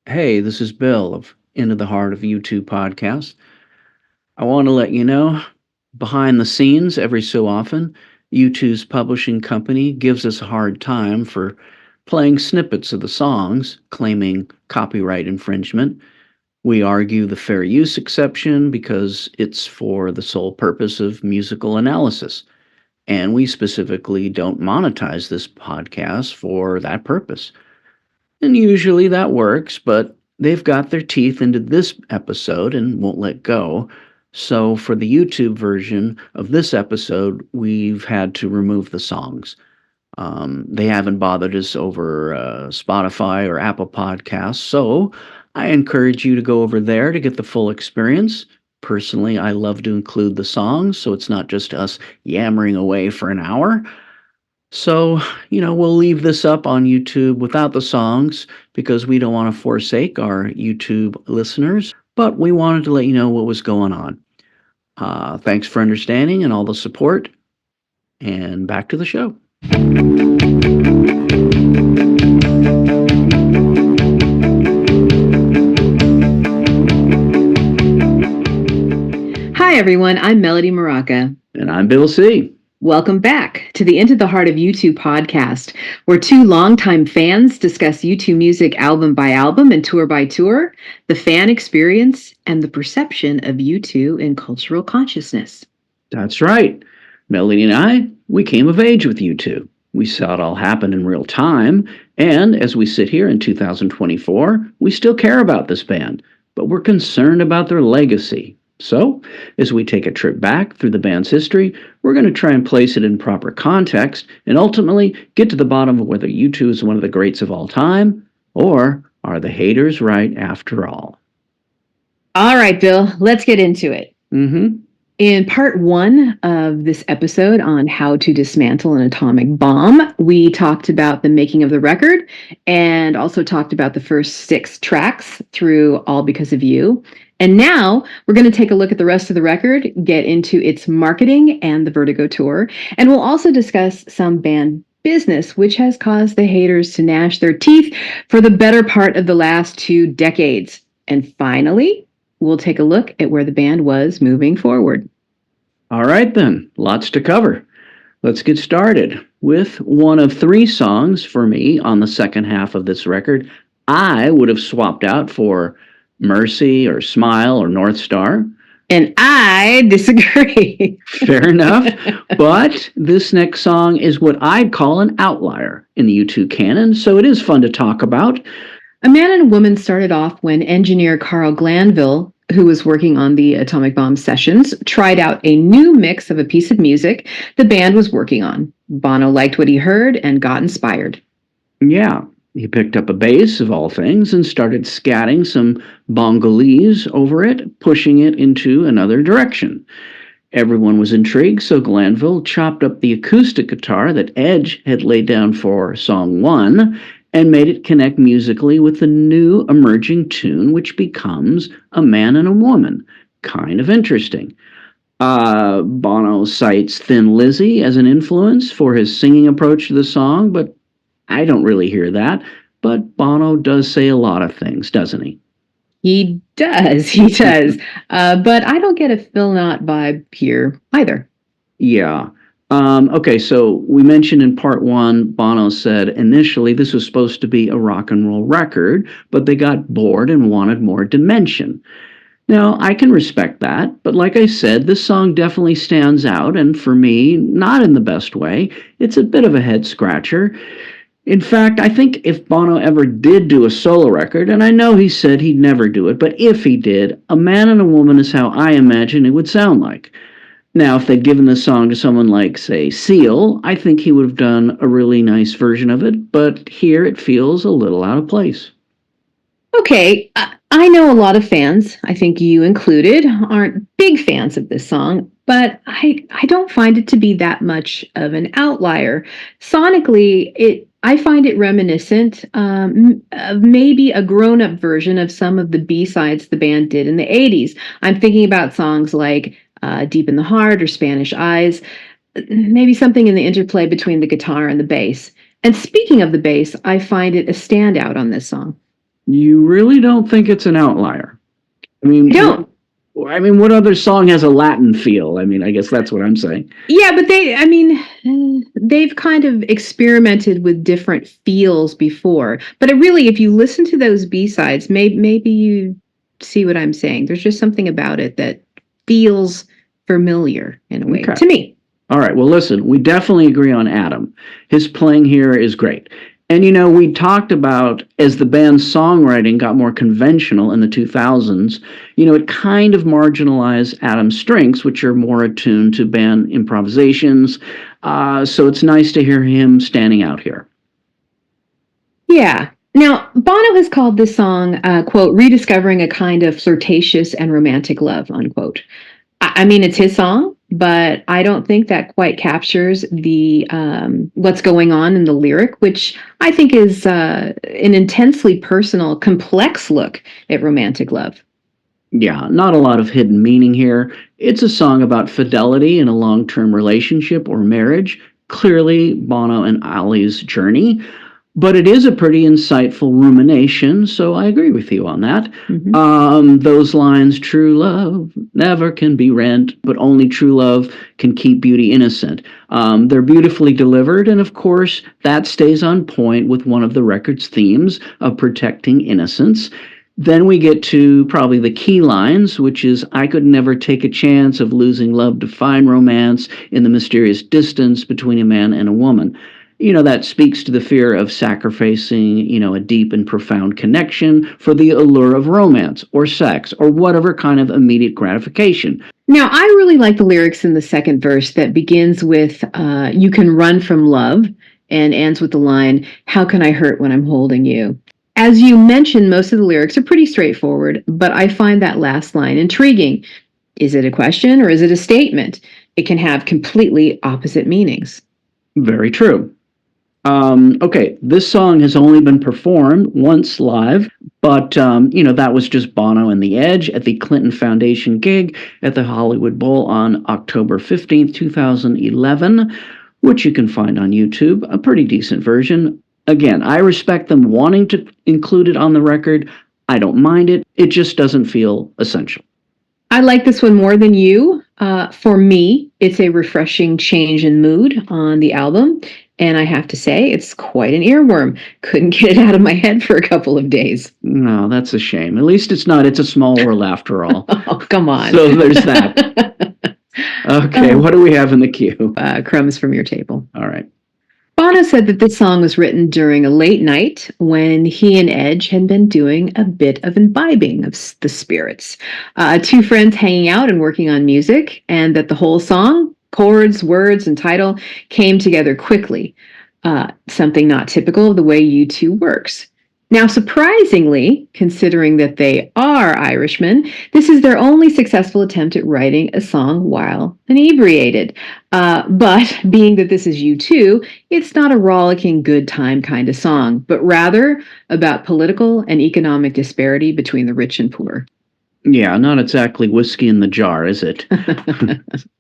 Hey, this is Bill of Into the Heart of YouTube podcast. I want to let you know, behind the scenes, every so often, YouTube's publishing company gives us a hard time for playing snippets of the songs, claiming copyright infringement. We argue the fair use exception because it's for the sole purpose of musical analysis. And we specifically don't monetize this podcast for that purpose. And usually that works, but they've got their teeth into this episode and won't let go. So for the YouTube version of this episode, we've had to remove the songs. They haven't bothered us over Spotify or Apple Podcasts, so I encourage you to go over there to get the full experience. Personally, I love to include the songs, so it's not just us yammering away for an hour. So, we'll leave this up on YouTube without the songs because we don't want to forsake our YouTube listeners, but we wanted to let you know what was going on. Thanks for understanding and all the support, and back to the show. Hi, everyone. I'm Melody Maraca. And I'm Bill C. Welcome back to the Into the Heart of YouTube podcast, where two longtime fans discuss YouTube music album by album and tour by tour, the fan experience, and the perception of YouTube in cultural consciousness. That's right. Melody and I, we came of age with YouTube. We saw it all happen in real time, and as we sit here in 2024, we still care about this band, but we're concerned about their legacy. So, as we take a trip back through the band's history, we're going to try and place it in proper context and ultimately get to the bottom of whether U2 is one of the greats of all time, or are the haters right after all? All right, Bill, let's get into it. In part one of this episode on how to dismantle an atomic bomb, we talked about the making of the record and also talked about the first 6 tracks through All Because of You. And now we're going to take a look at the rest of the record, get into its marketing and the Vertigo Tour, and we'll also discuss some band business, which has caused the haters to gnash their teeth for the better part of the last 2 decades. And finally, we'll take a look at where the band was moving forward. All right, then. Lots to cover. Let's get started with one of 3 songs for me on the second half of this record I would have swapped out for Mercy or Smile or North Star. And I disagree. Fair enough. But this next song is what I'd call an outlier in the U2 canon, so it is fun to talk about. A Man and a Woman started off when engineer Carl Glanville, who was working on the Atomic Bomb sessions, tried out a new mix of a piece of music the band was working on. Bono liked what he heard and got inspired. Yeah, he picked up a bass, of all things, and started scatting some bongolese over it, pushing it into another direction. Everyone was intrigued, so Glanville chopped up the acoustic guitar that Edge had laid down for Song 1 and made it connect musically with the new emerging tune, which becomes A Man and a Woman. Kind of interesting. Bono cites Thin Lizzy as an influence for his singing approach to the song, but I don't really hear that. But Bono does say a lot of things, doesn't he? He does. But I don't get a Phil Knott vibe here either. Yeah. Okay, so we mentioned in part 1, Bono said initially this was supposed to be a rock and roll record, but they got bored and wanted more dimension. Now, I can respect that, but like I said, this song definitely stands out, and for me, not in the best way. It's a bit of a head scratcher. In fact, I think if Bono ever did do a solo record, and I know he said he'd never do it, but if he did, A Man and a Woman is how I imagine it would sound like. Now, if they'd given this song to someone like, say, Seal, I think he would have done a really nice version of it, but here it feels a little out of place. Okay, I know a lot of fans, I think you included, aren't big fans of this song, but I don't find it to be that much of an outlier. Sonically, I find it reminiscent of maybe a grown-up version of some of the B-sides the band did in the 80s. I'm thinking about songs like Deep in the Heart or Spanish Eyes, maybe something in the interplay between the guitar and the bass. And speaking of the bass, I find it a standout on this song. You really don't think it's an outlier? I mean, I don't. what other song has a Latin feel? I mean, I guess that's what I'm saying. Yeah, but they've kind of experimented with different feels before. But really, if you listen to those B-sides, maybe you see what I'm saying. There's just something about it that feels familiar in a way Okay. to me. All right. Well, listen, we definitely agree on Adam. His playing here is great. And we talked about as the band's songwriting got more conventional in the 2000s, it kind of marginalized Adam's strengths, which are more attuned to band improvisations. So it's nice to hear him standing out here. Yeah. Now, Bono has called this song, quote, rediscovering a kind of flirtatious and romantic love, unquote. I mean, it's his song, but I don't think that quite captures the what's going on in the lyric, which I think is an intensely personal, complex look at romantic love. Yeah, not a lot of hidden meaning here. It's a song about fidelity in a long term relationship or marriage. Clearly, Bono and Ali's journey. But it is a pretty insightful rumination, so I agree with you on that. Those lines, true love never can be rent, but only true love can keep beauty innocent. They're beautifully delivered, and of course, that stays on point with one of the record's themes of protecting innocence. Then we get to probably the key lines, which is, I could never take a chance of losing love to find romance in the mysterious distance between a man and a woman. That speaks to the fear of sacrificing, a deep and profound connection for the allure of romance or sex or whatever kind of immediate gratification. Now, I really like the lyrics in the second verse that begins with, you can run from love, and ends with the line, how can I hurt when I'm holding you? As you mentioned, most of the lyrics are pretty straightforward, but I find that last line intriguing. Is it a question or is it a statement? It can have completely opposite meanings. Very true. Okay, this song has only been performed once live, but that was just Bono and the Edge at the Clinton Foundation gig at the Hollywood Bowl on October 15th, 2011, which you can find on YouTube, a pretty decent version. Again, I respect them wanting to include it on the record. I don't mind it. It just doesn't feel essential. I like this one more than you. For me, it's a refreshing change in mood on the album. And I have to say, it's quite an earworm. Couldn't get it out of my head for a couple of days. No, that's a shame. At least it's not. It's a small world after all. Oh, come on. So there's that. Okay, what do we have in the queue? Crumbs from your table. All right. Bono said that this song was written during a late night when he and Edge had been doing a bit of imbibing of the spirits. Two friends hanging out and working on music, and that the whole song, chords, words, and title came together quickly. Something not typical of the way U2 works. Now, surprisingly, considering that they are Irishmen, this is their only successful attempt at writing a song while inebriated. But being that this is U2, it's not a rollicking good time kind of song, but rather about political and economic disparity between the rich and poor. Yeah, not exactly whiskey in the jar, is it?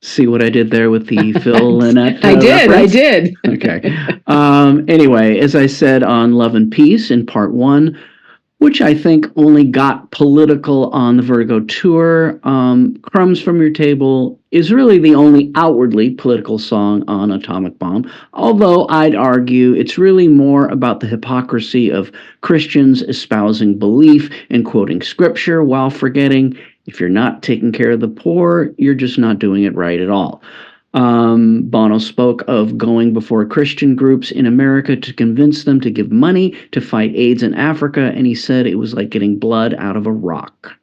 See what I did there with the Phil Lynette I reference? did. Okay. Anyway, as I said on Love and Peace in part one, which I think only got political on the Vertigo Tour, Crumbs from Your Table is really the only outwardly political song on Atomic Bomb, although I'd argue it's really more about the hypocrisy of Christians espousing belief and quoting scripture while forgetting if you're not taking care of the poor, you're just not doing it right at all. Bono spoke of going before Christian groups in America to convince them to give money to fight AIDS in Africa, and he said it was like getting blood out of a rock.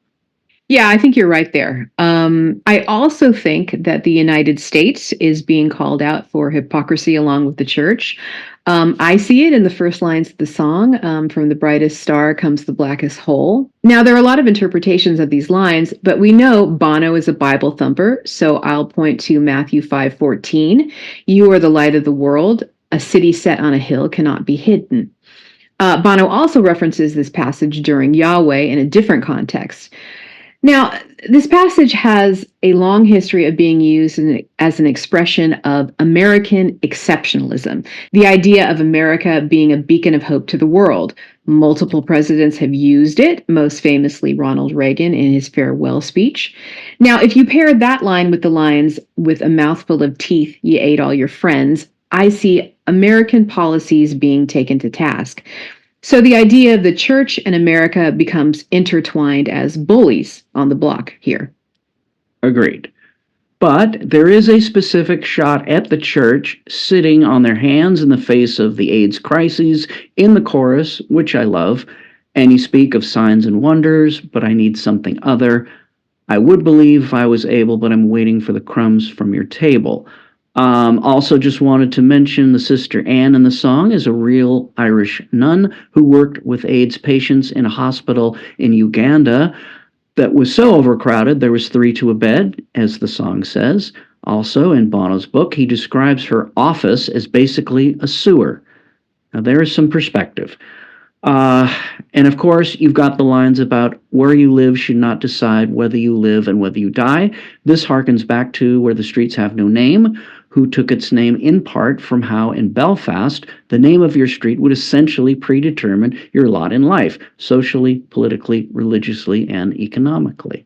Yeah, I think you're right there. I also think that the United States is being called out for hypocrisy along with the church. I see it in the first lines of the song, from the brightest star comes the blackest hole. Now, there are a lot of interpretations of these lines, but we know Bono is a Bible thumper, so I'll point to Matthew 5:14. You are the light of the world. A city set on a hill cannot be hidden. Bono also references this passage during Yahweh in a different context. Now, this passage has a long history of being used as an expression of American exceptionalism, the idea of America being a beacon of hope to the world. Multiple presidents have used it, most famously Ronald Reagan in his farewell speech. Now, if you pair that line with the lines, "With a mouthful of teeth, ye ate all your friends," I see American policies being taken to task. So the idea of the church and America becomes intertwined as bullies on the block here. Agreed. But there is a specific shot at the church sitting on their hands in the face of the AIDS crises in the chorus, which I love. And you speak of signs and wonders, but I need something other. I would believe if I was able, but I'm waiting for the crumbs from your table. Also, just wanted to mention the Sister Anne in the song is a real Irish nun who worked with AIDS patients in a hospital in Uganda that was so overcrowded there was three to a bed, as the song says. Also, in Bono's book, he describes her office as basically a sewer. Now, there is some perspective. And of course, you've got the lines about where you live should not decide whether you live and whether you die. This harkens back to Where the Streets Have No Name, who took its name in part from how in Belfast, the name of your street would essentially predetermine your lot in life, socially, politically, religiously, and economically.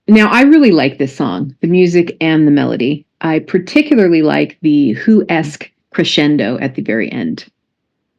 Now, I really like this song, the music and the melody. I particularly like the Who-esque crescendo at the very end.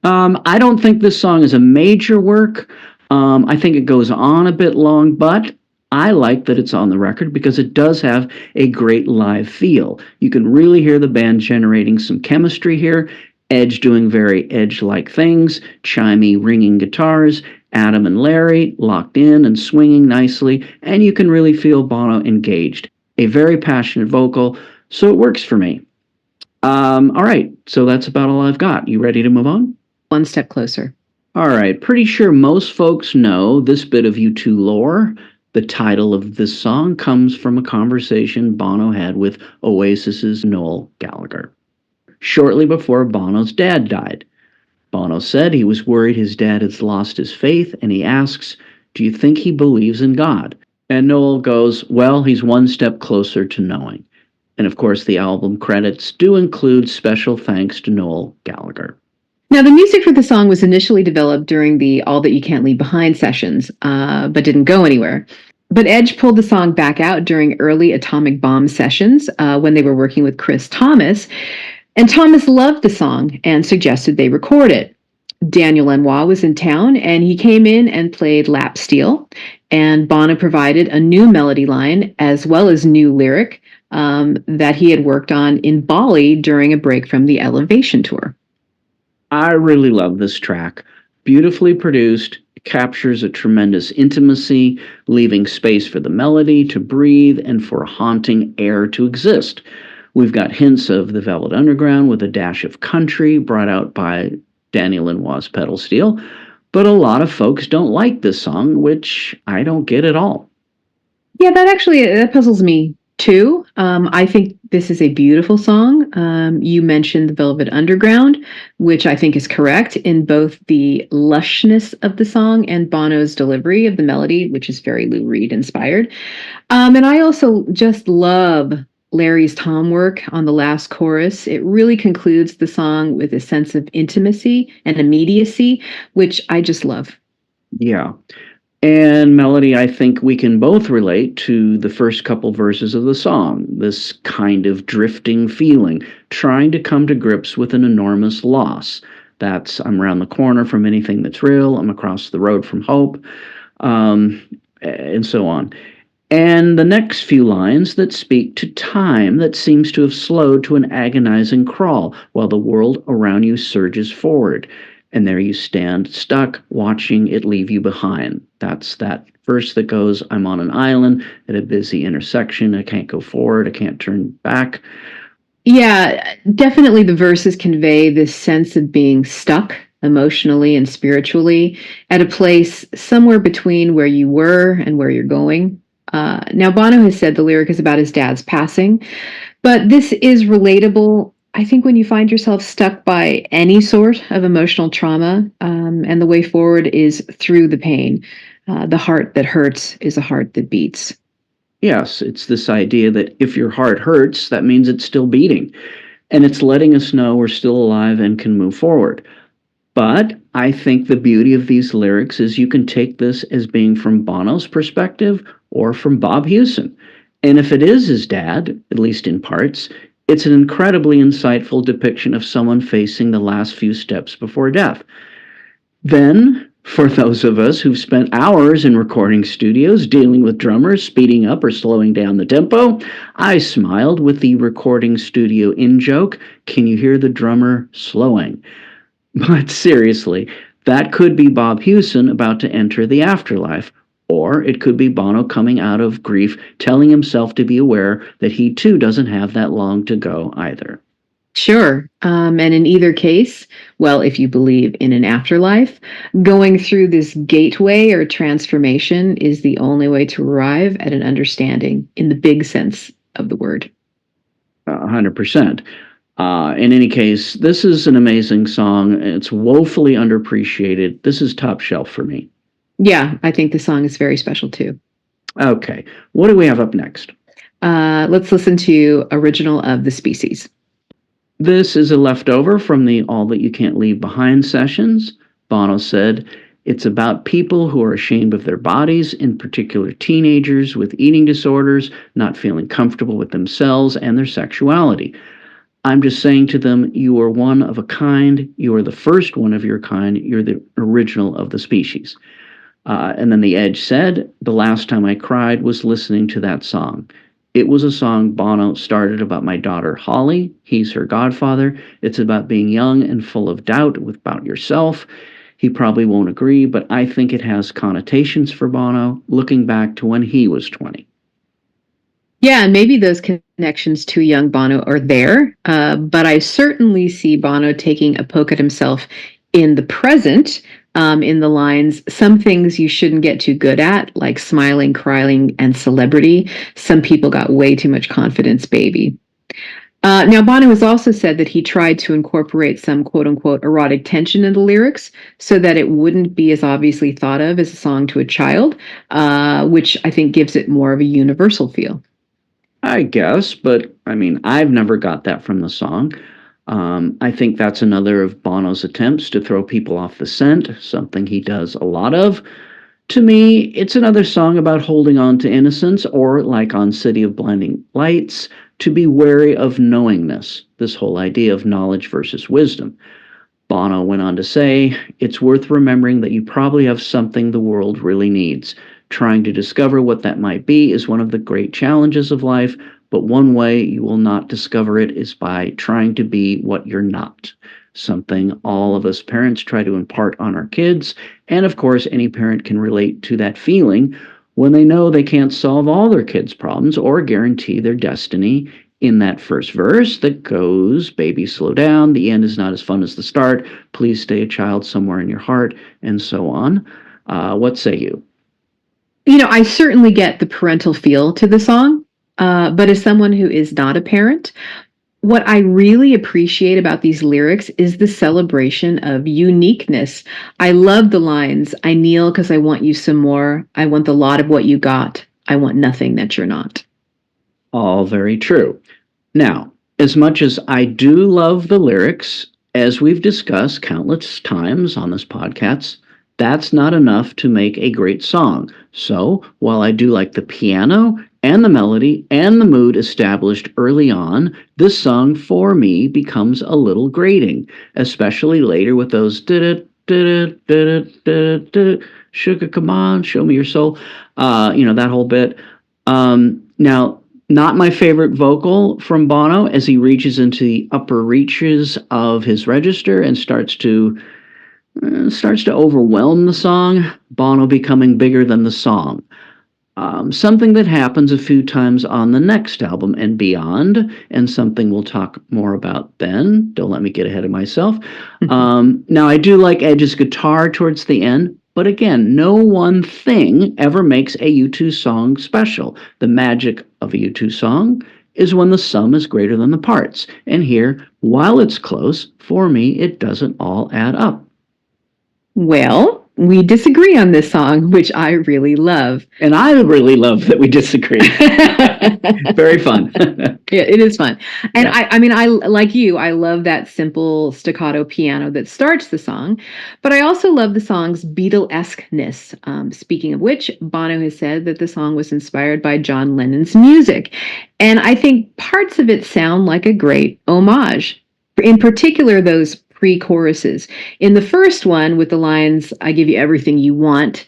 I don't think this song is a major work. I think it goes on a bit long, but I like that it's on the record because it does have a great live feel. You can really hear the band generating some chemistry here, Edge doing very Edge-like things, chimey, ringing guitars, Adam and Larry locked in and swinging nicely, and you can really feel Bono engaged. A very passionate vocal, so it works for me. All right, so that's about all I've got. You ready to move on? One step closer. All right, pretty sure most folks know this bit of U2 lore. The title of this song comes from a conversation Bono had with Oasis's Noel Gallagher shortly before Bono's dad died. Bono said he was worried his dad had lost his faith, and he asks, "Do you think he believes in God?" And Noel goes, "Well, he's one step closer to knowing." And of course, the album credits do include special thanks to Noel Gallagher. Now, the music for the song was initially developed during the All That You Can't Leave Behind sessions, but didn't go anywhere. But Edge pulled the song back out during early Atomic Bomb sessions when they were working with Chris Thomas. And Thomas loved the song and suggested they record it. Daniel Lanois was in town, and he came in and played lap steel. And Bono provided a new melody line as well as new lyric that he had worked on in Bali during a break from the Elevation Tour. I really love this track. Beautifully produced, it captures a tremendous intimacy, leaving space for the melody to breathe and for a haunting air to exist. We've got hints of the Velvet Underground with a dash of country brought out by Daniel Lanois' pedal steel, but a lot of folks don't like this song, which I don't get at all. Yeah, that puzzles me too. I think this is a beautiful song. You mentioned the Velvet Underground, which I think is correct in both the lushness of the song and Bono's delivery of the melody, which is very Lou Reed inspired. And I also just love Larry's tom work on the last chorus. It really concludes the song with a sense of intimacy and immediacy, which I just love. Yeah. And melody, I think we can both relate to the first couple verses of the song, this kind of drifting feeling, trying to come to grips with an enormous loss. That's, I'm around the corner from anything that's real, I'm across the road from hope, and so on. And the next few lines that speak to time that seems to have slowed to an agonizing crawl while the world around you surges forward. And there you stand, stuck, watching it leave you behind. That's that verse that goes, "I'm on an island at a busy intersection. I can't go forward. I can't turn back." Yeah, definitely the verses convey this sense of being stuck emotionally and spiritually at a place somewhere between where you were and where you're going. Now, Bono has said the lyric is about his dad's passing, but this is relatable, I think, when you find yourself stuck by any sort of emotional trauma, and the way forward is through the pain. The heart that hurts is a heart that beats. Yes, it's this idea that if your heart hurts, that means it's still beating. And it's letting us know we're still alive and can move forward. But I think the beauty of these lyrics is you can take this as being from Bono's perspective or from Bob Hewson. And if it is his dad, at least in parts, it's an incredibly insightful depiction of someone facing the last few steps before death. Then, for those of us who've spent hours in recording studios dealing with drummers speeding up or slowing down the tempo, I smiled with the recording studio in joke. Can you hear the drummer slowing? But seriously, that could be Bob Hewson about to enter the afterlife, or it could be Bono coming out of grief, telling himself to be aware that he too doesn't have that long to go either. Sure. And in either case, well, if you believe in an afterlife, going through this gateway or transformation is the only way to arrive at an understanding in the big sense of the word. 100%. In any case, this is an amazing song. It's woefully underappreciated. This is top shelf for me. Yeah, I think the song is very special too. Okay, what do we have up next? Let's listen to Original of the Species. This is a leftover from the All That You Can't Leave Behind sessions. Bono said, it's about people who are ashamed of their bodies, in particular teenagers with eating disorders, not feeling comfortable with themselves and their sexuality. I'm just saying to them, you are one of a kind. You are the first one of your kind. You're the original of the species. And then The Edge said, the last time I cried was listening to that song. It was a song Bono started about my daughter Holly. He's her godfather. It's about being young and full of doubt about yourself. He probably won't agree, but I think it has connotations for Bono, looking back to when he was 20. Yeah, and maybe those connections to young Bono are there, but I certainly see Bono taking a poke at himself in the present, in the lines, some things you shouldn't get too good at, like smiling, crying, and celebrity. Some people got way too much confidence, baby. Now, Bono has also said that he tried to incorporate some quote unquote erotic tension in the lyrics so that it wouldn't be as obviously thought of as a song to a child, which I think gives it more of a universal feel. I guess, but I mean, I've never got that from the song. I think that's another of Bono's attempts to throw people off the scent, something he does a lot of. To me, it's another song about holding on to innocence, or like on City of Blinding Lights, to be wary of knowingness, this whole idea of knowledge versus wisdom. Bono went on to say, it's worth remembering that you probably have something the world really needs. Trying to discover what that might be is one of the great challenges of life, but one way you will not discover it is by trying to be what you're not. Something all of us parents try to impart on our kids, and of course, any parent can relate to that feeling when they know they can't solve all their kids' problems or guarantee their destiny. In that first verse that goes, baby, slow down, the end is not as fun as the start, please stay a child somewhere in your heart, and so on. What say you? You know, I certainly get the parental feel to the song, but as someone who is not a parent, what I really appreciate about these lyrics is the celebration of uniqueness. I love the lines, I kneel because I want you some more. I want the lot of what you got. I want nothing that you're not. All very true. Now, as much as I do love the lyrics, as we've discussed countless times on this podcast, that's not enough to make a great song. So, while I do like the piano and the melody and the mood established early on, this song for me becomes a little grating, especially later with those sugar, come on, show me your soul, that whole bit. Now, not my favorite vocal from Bono as he reaches into the upper reaches of his register and starts to overwhelm the song, Bono becoming bigger than the song. Something that happens a few times on the next album and beyond, and something we'll talk more about then. Don't let me get ahead of myself. Now, I do like Edge's guitar towards the end, but again, no one thing ever makes a U2 song special. The magic of a U2 song is when the sum is greater than the parts. And here, while it's close, for me, it doesn't all add up. Well, we disagree on this song, which I really love. And I really love that we disagree. Very fun. Yeah, it is fun. And yeah. I mean, I like you, I love that simple staccato piano that starts the song, but I also love the song's Beatle-esque-ness. Speaking of which, Bono has said that the song was inspired by John Lennon's music. And I think parts of it sound like a great homage. In particular, those pre-choruses. In the first one, with the lines, "I give you everything you want,"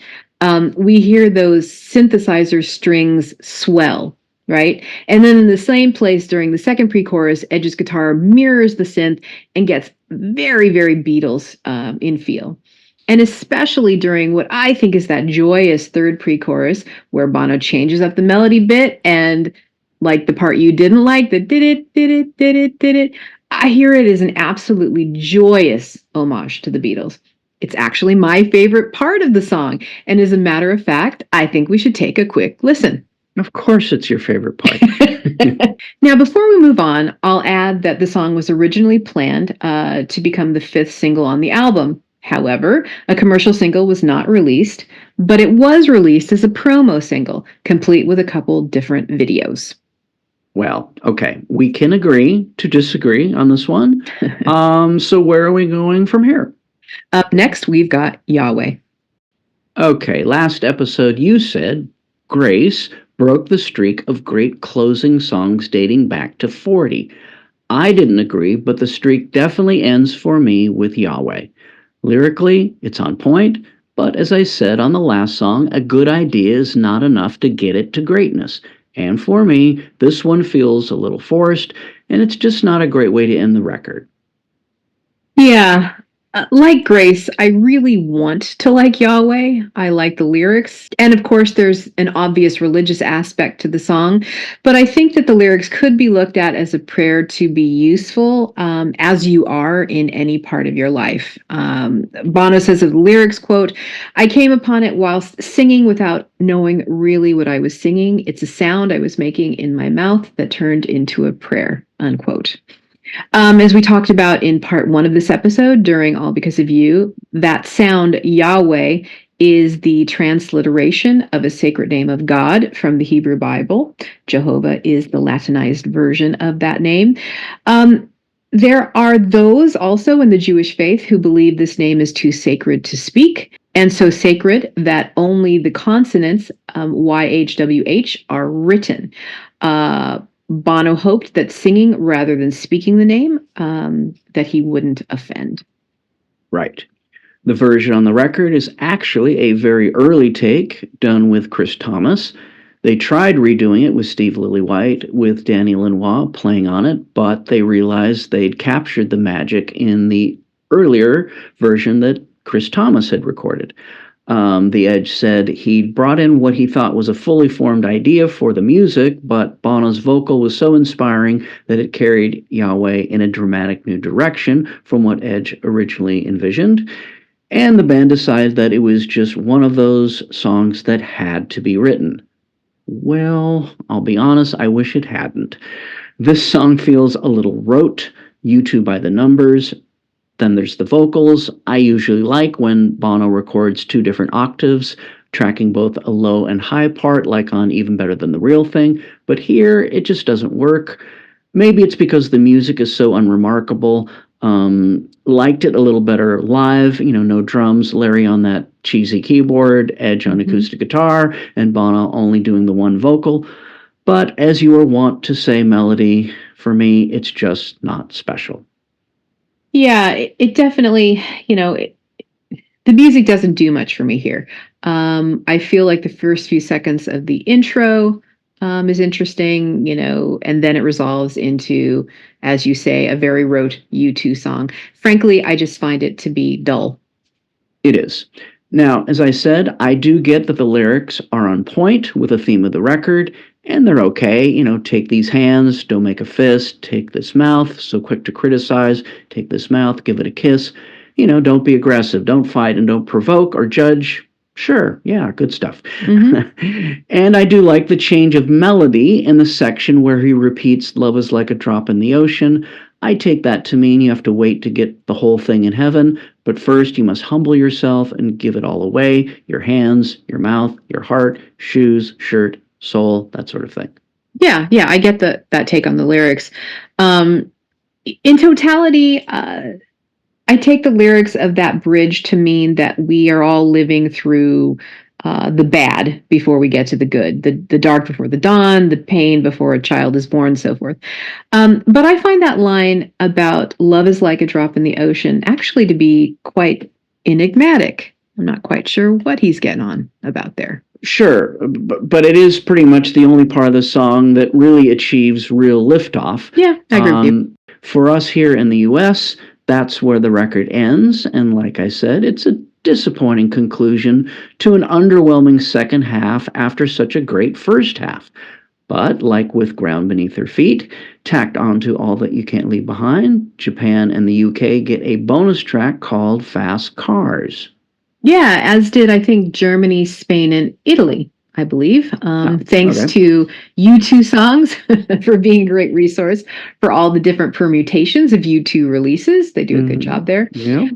we hear those synthesizer strings swell, right? And then in the same place during the second pre-chorus, Edge's guitar mirrors the synth and gets very, very Beatles in feel. And especially during what I think is that joyous third pre-chorus, where Bono changes up the melody bit, and like the part you didn't like, the did it, I hear it as an absolutely joyous homage to the Beatles. It's actually my favorite part of the song. And as a matter of fact, I think we should take a quick listen. Of course it's your favorite part. Now, before we move on, I'll add that the song was originally planned to become the 5th single on the album. However, a commercial single was not released, but it was released as a promo single, complete with a couple different videos. Well, okay, we can agree to disagree on this one. So where are we going from here? Up next, we've got Yahweh. Okay, last episode you said Grace broke the streak of great closing songs dating back to 40. I didn't agree, but the streak definitely ends for me with Yahweh. Lyrically, it's on point, but as I said on the last song, a good idea is not enough to get it to greatness. And for me, this one feels a little forced, and it's just not a great way to end the record. Yeah. Like Grace, I really want to like Yahweh. I like the lyrics. And of course, there's an obvious religious aspect to the song. But I think that the lyrics could be looked at as a prayer to be useful as you are in any part of your life. Bono says of the lyrics, quote, "I came upon it whilst singing without knowing really what I was singing. It's a sound I was making in my mouth that turned into a prayer," unquote. As we talked about in part 1 of this episode during All Because of You, that sound Yahweh is the transliteration of a sacred name of God from the Hebrew Bible. Jehovah is the Latinized version of that name. There are those also in the Jewish faith who believe this name is too sacred to speak, and so sacred that only the consonants YHWH are written. Bono hoped that singing rather than speaking the name, that he wouldn't offend. Right. The version on the record is actually a very early take done with Chris Thomas. They tried redoing it with Steve Lillywhite with Danny Lanois playing on it, but they realized they'd captured the magic in the earlier version that Chris Thomas had recorded. The Edge said he'd brought in what he thought was a fully formed idea for the music, but Bono's vocal was so inspiring that it carried Yahweh in a dramatic new direction from what Edge originally envisioned. And the band decided that it was just one of those songs that had to be written. Well, I'll be honest, I wish it hadn't. This song feels a little rote, U2 by the numbers. Then there's the vocals. I usually like when Bono records 2 different octaves, tracking both a low and high part, like on Even Better Than the Real Thing. But here, it just doesn't work. Maybe it's because the music is so unremarkable. Liked it a little better live, no drums, Larry on that cheesy keyboard, Edge on acoustic guitar, and Bono only doing the one vocal. But as you are wont to say, melody, for me, it's just not special. Yeah, it definitely, the music doesn't do much for me here. I feel like the first few seconds of the intro is interesting, and then it resolves into, as you say, a very rote U2 song. Frankly, I just find it to be dull. It is. Now, as I said, I do get that the lyrics are on point with the theme of the record, and they're okay. Take these hands, don't make a fist, take this mouth, so quick to criticize, take this mouth, give it a kiss. Don't be aggressive, don't fight, and don't provoke or judge. Sure, yeah, good stuff. Mm-hmm. And I do like the change of melody in the section where he repeats "Love is like a drop in the ocean." I take that to mean you have to wait to get the whole thing in heaven, but first you must humble yourself and give it all away, your hands, your mouth, your heart, shoes, shirt, soul, that sort of thing. Yeah, I get that take on the lyrics. In totality, I take the lyrics of that bridge to mean that we are all living through the bad before we get to the good, the dark before the dawn, the pain before a child is born, so forth. But I find that line about love is like a drop in the ocean actually to be quite enigmatic. I'm not quite sure what he's getting on about there. Sure, but it is pretty much the only part of the song that really achieves real liftoff. Yeah, I agree with you. For us here in the U.S., that's where the record ends, and like I said, it's a disappointing conclusion to an underwhelming second half after such a great first half. But like with Ground Beneath Their Feet, tacked onto All That You Can't Leave Behind, Japan and the UK get a bonus track called Fast Cars. Yeah, as did, I think, Germany, Spain, and Italy, I believe. Thanks to U2 songs for being a great resource for all the different permutations of U2 releases. They do a good job there. Yeah.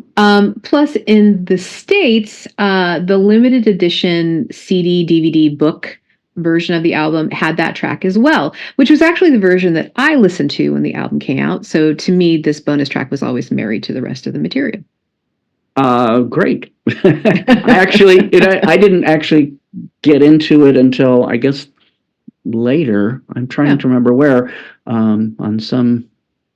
Plus, in the States, the limited edition CD, DVD, book version of the album had that track as well, which was actually the version that I listened to when the album came out. So to me, this bonus track was always married to the rest of the material. Great. I didn't actually get into it until I guess later. I'm trying to remember where, on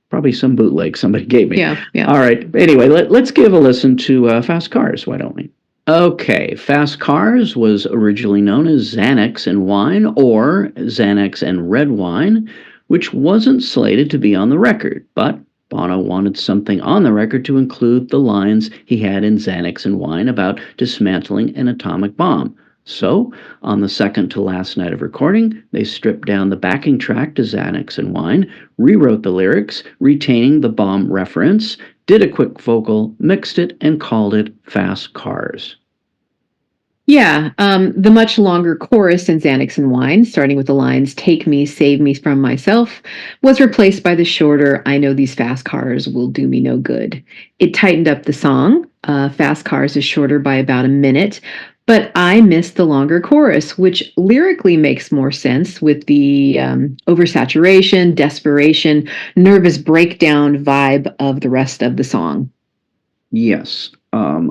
probably some bootleg somebody gave me. Yeah. All right. Anyway, let's give a listen to Fast Cars. Why don't we? Okay, Fast Cars was originally known as Xanax and Wine, or Xanax and Red Wine, which wasn't slated to be on the record, but Bono wanted something on the record to include the lines he had in Xanax and Wine about dismantling an atomic bomb. So, on the second to last night of recording, they stripped down the backing track to Xanax and Wine, rewrote the lyrics, retaining the bomb reference, did a quick vocal, mixed it, and called it Fast Cars. Yeah, the much longer chorus in Xanax and Wine, starting with the lines, "Take me, save me from myself," was replaced by the shorter, "I know these fast cars will do me no good." It tightened up the song. Fast Cars is shorter by about a minute, but I missed the longer chorus, which lyrically makes more sense with the oversaturation, desperation, nervous breakdown vibe of the rest of the song. Yes.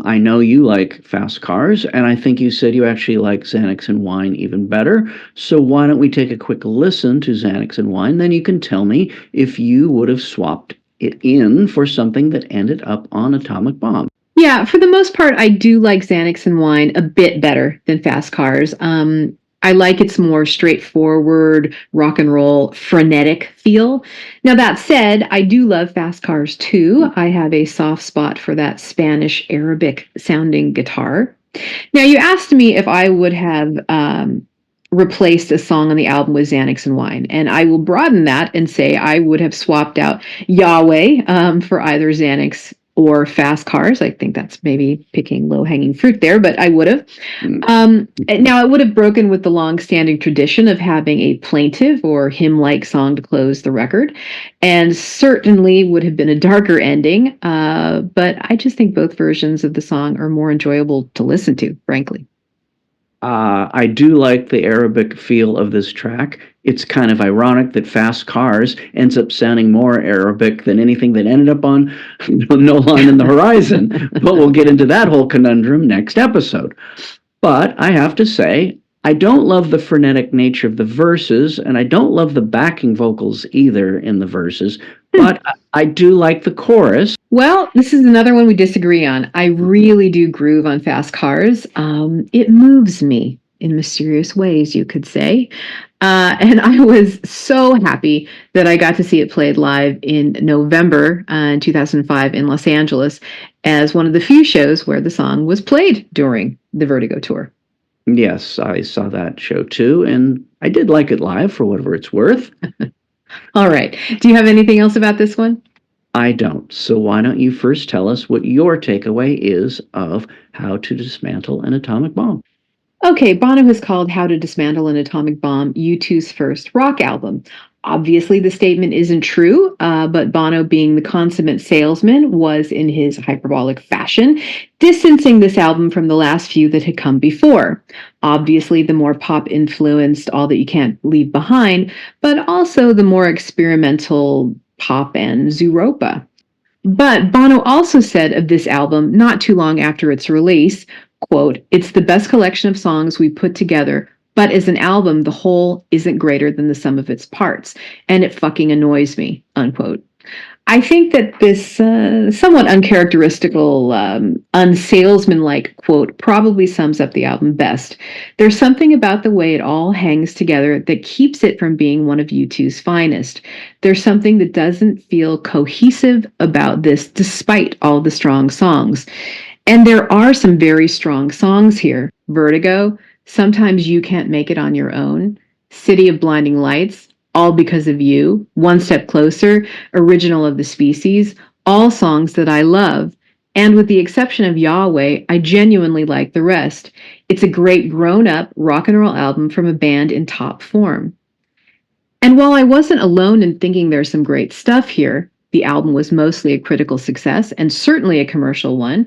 I know you like Fast Cars, and I think you said you actually like Xanax and Wine even better. So why don't we take a quick listen to Xanax and Wine? Then you can tell me if you would have swapped it in for something that ended up on Atomic Bomb. Yeah, for the most part, I do like Xanax and Wine a bit better than Fast Cars. I like its more straightforward, rock and roll, frenetic feel. Now, that said, I do love Fast Cars too. I have a soft spot for that Spanish Arabic sounding guitar. Now, you asked me if I would have replaced a song on the album with Xanax and Wine, and I will broaden that and say I would have swapped out Yahweh for either Xanax or Fast Cars. I think that's maybe picking low-hanging fruit there, but I would have. Now, I would have broken with the long-standing tradition of having a plaintive or hymn-like song to close the record, and certainly would have been a darker ending, but I just think both versions of the song are more enjoyable to listen to, frankly. I do like the Arabic feel of this track. It's kind of ironic that Fast Cars ends up sounding more Arabic than anything that ended up on No Line in the Horizon. But we'll get into that whole conundrum next episode. But I have to say, I don't love the frenetic nature of the verses, and I don't love the backing vocals either in the verses, but I do like the chorus. Well, this is another one we disagree on. I really do groove on Fast Cars. It moves me in mysterious ways, you could say. And I was so happy that I got to see it played live in November in 2005 in Los Angeles as one of the few shows where the song was played during the Vertigo Tour. Yes, I saw that show too, and I did like it live for whatever it's worth. All right. Do you have anything else about this one? I don't. So why don't you first tell us what your takeaway is of How to Dismantle an Atomic Bomb? Okay, Bono has called How to Dismantle an Atomic Bomb U2's first rock album. Obviously, the statement isn't true, but Bono, being the consummate salesman, was in his hyperbolic fashion, distancing this album from the last few that had come before. Obviously, the more pop-influenced All That You Can't Leave Behind, but also the more experimental pop and Zooropa. But Bono also said of this album, not too long after its release, quote, "It's the best collection of songs we put together, but as an album, the whole isn't greater than the sum of its parts, and it fucking annoys me," unquote. I think that this somewhat uncharacteristical, unsalesmanlike quote probably sums up the album best. There's something about the way it all hangs together that keeps it from being one of U2's finest. There's something that doesn't feel cohesive about this, despite all the strong songs. And there are some very strong songs here. Vertigo, Sometimes You Can't Make It on Your Own, City of Blinding Lights, All Because of You, One Step Closer, Original of the Species, all songs that I love. And with the exception of Yahweh, I genuinely like the rest. It's a great grown-up rock and roll album from a band in top form. And while I wasn't alone in thinking there's some great stuff here, the album was mostly a critical success and certainly a commercial one.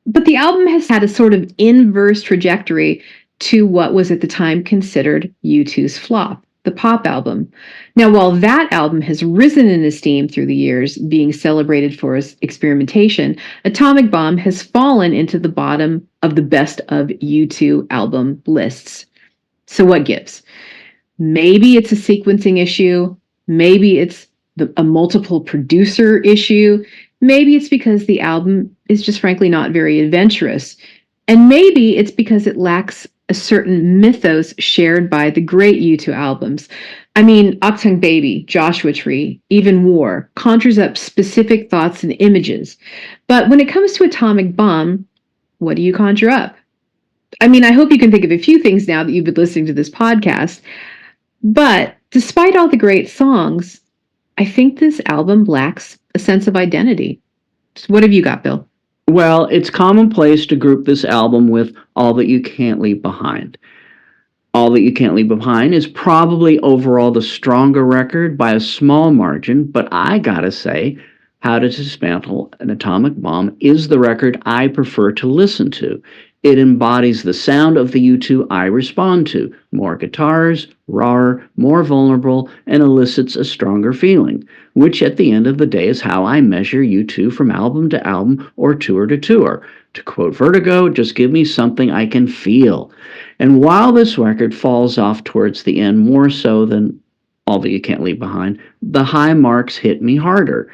But the album has had a sort of inverse trajectory to what was at the time considered U2's flop, the pop album. Now, while that album has risen in esteem through the years, being celebrated for its experimentation, Atomic Bomb has fallen into the bottom of the best of U2 album lists. So what gives? Maybe it's a sequencing issue. Maybe it's a multiple producer issue. Maybe it's because the album is just frankly not very adventurous. And maybe it's because it lacks a certain mythos shared by the great U2 albums. I mean, Octung Baby, Joshua Tree, even War conjures up specific thoughts and images. But when it comes to Atomic Bomb, what do you conjure up? I mean, I hope you can think of a few things now that you've been listening to this podcast. But despite all the great songs, I think this album lacks a sense of identity. What have you got, Bill? Well, it's commonplace to group this album with All That You Can't Leave Behind. All That You Can't Leave Behind is probably overall the stronger record by a small margin, but I gotta say, How to Dismantle an Atomic Bomb is the record I prefer to listen to. It embodies the sound of the U2 I respond to. More guitars, rawer, more vulnerable, and elicits a stronger feeling, which at the end of the day is how I measure U2 from album to album or tour to tour. To quote Vertigo, just give me something I can feel. And while this record falls off towards the end more so than All That You Can't Leave Behind, the high marks hit me harder.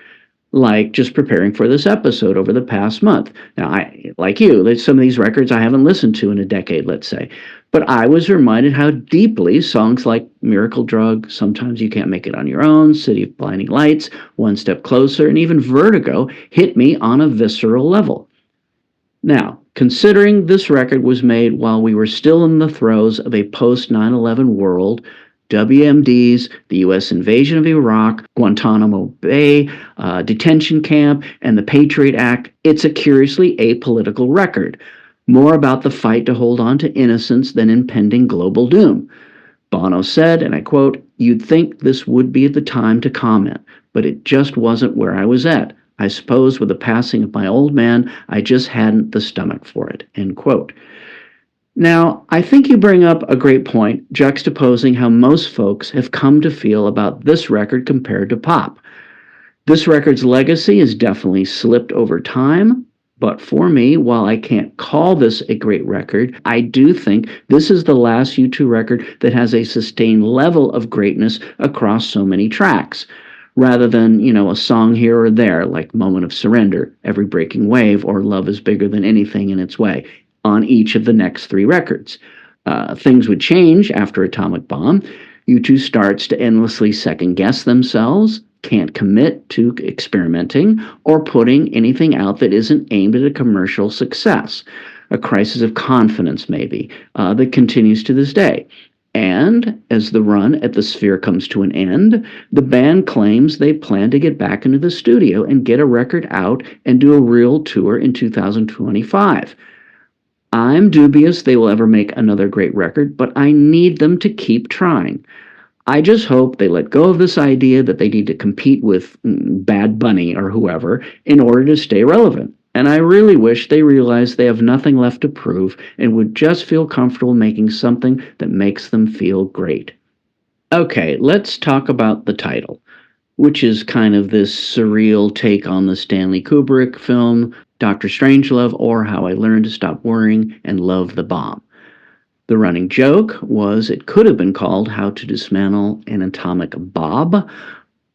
Like just preparing for this episode over the past month. Now, like you, there's some of these records I haven't listened to in a decade, let's say. But I was reminded how deeply songs like Miracle Drug, Sometimes You Can't Make It on Your Own, City of Blinding Lights, One Step Closer, and even Vertigo hit me on a visceral level. Now, considering this record was made while we were still in the throes of a post-9/11 world, WMDs, the U.S. invasion of Iraq, Guantanamo Bay, detention camp, and the Patriot Act, it's a curiously apolitical record, more about the fight to hold on to innocence than impending global doom. Bono said, and I quote, "You'd think this would be the time to comment, but it just wasn't where I was at. I suppose with the passing of my old man, I just hadn't the stomach for it," end quote. Now, I think you bring up a great point, juxtaposing how most folks have come to feel about this record compared to pop. This record's legacy has definitely slipped over time, but for me, while I can't call this a great record, I do think this is the last U2 record that has a sustained level of greatness across so many tracks, rather than, a song here or there, like Moment of Surrender, Every Breaking Wave, or Love is Bigger Than Anything in Its Way, on each of the next three records. Things would change after Atomic Bomb. U2 starts to endlessly second-guess themselves, can't commit to experimenting, or putting anything out that isn't aimed at a commercial success. A crisis of confidence, maybe, that continues to this day. And as the run at the Sphere comes to an end, the band claims they plan to get back into the studio and get a record out and do a real tour in 2025. I'm dubious they will ever make another great record, but I need them to keep trying. I just hope they let go of this idea that they need to compete with Bad Bunny or whoever in order to stay relevant. And I really wish they realize they have nothing left to prove and would just feel comfortable making something that makes them feel great. Okay, let's talk about the title, which is kind of this surreal take on the Stanley Kubrick film Dr. Strangelove, or How I Learned to Stop Worrying and Love the Bomb. The running joke was it could have been called How to Dismantle an Atomic Bomb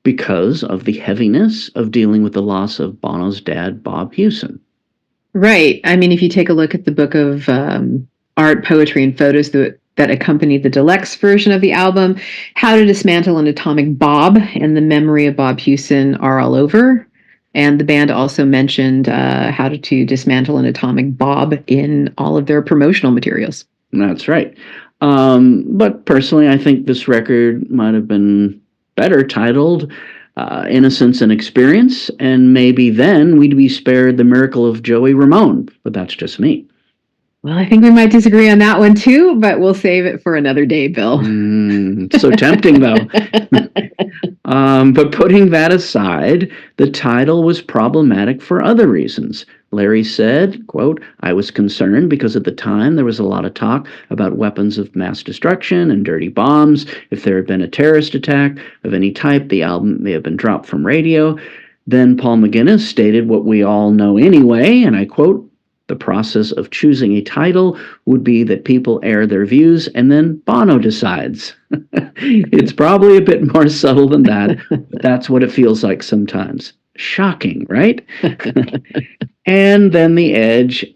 because of the heaviness of dealing with the loss of Bono's dad, Bob Hewson. Right. I mean, if you take a look at the book of art, poetry, and photos that accompanied the deluxe version of the album, How to Dismantle an Atomic Bomb and the memory of Bob Hewson are all over. And the band also mentioned how to dismantle an atomic bomb in all of their promotional materials. That's right. But personally, I think this record might have been better titled Innocence and Experience, and maybe then we'd be spared the miracle of Joey Ramone, but that's just me. Well, I think we might disagree on that one too, but we'll save it for another day, Bill. So tempting, though. But putting that aside, the title was problematic for other reasons. Larry said, quote, I was concerned because at the time there was a lot of talk about weapons of mass destruction and dirty bombs. If there had been a terrorist attack of any type, the album may have been dropped from radio. Then Paul McGuinness stated what we all know anyway, and I quote, the process of choosing a title would be that people air their views and then Bono decides. It's probably a bit more subtle than that, but that's what it feels like sometimes. Shocking, right? And then The Edge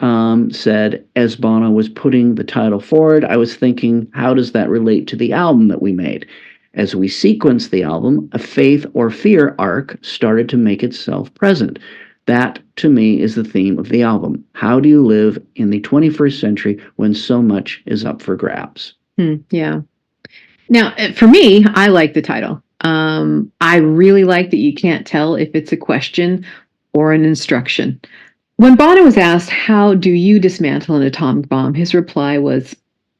said, as Bono was putting the title forward, I was thinking, how does that relate to the album that we made? As we sequenced the album, a faith or fear arc started to make itself present. That, to me, is the theme of the album. How do you live in the 21st century when so much is up for grabs? Yeah. Now, for me, I like the title. I really like that you can't tell if it's a question or an instruction. When Bono was asked, how do you dismantle an atomic bomb? His reply was,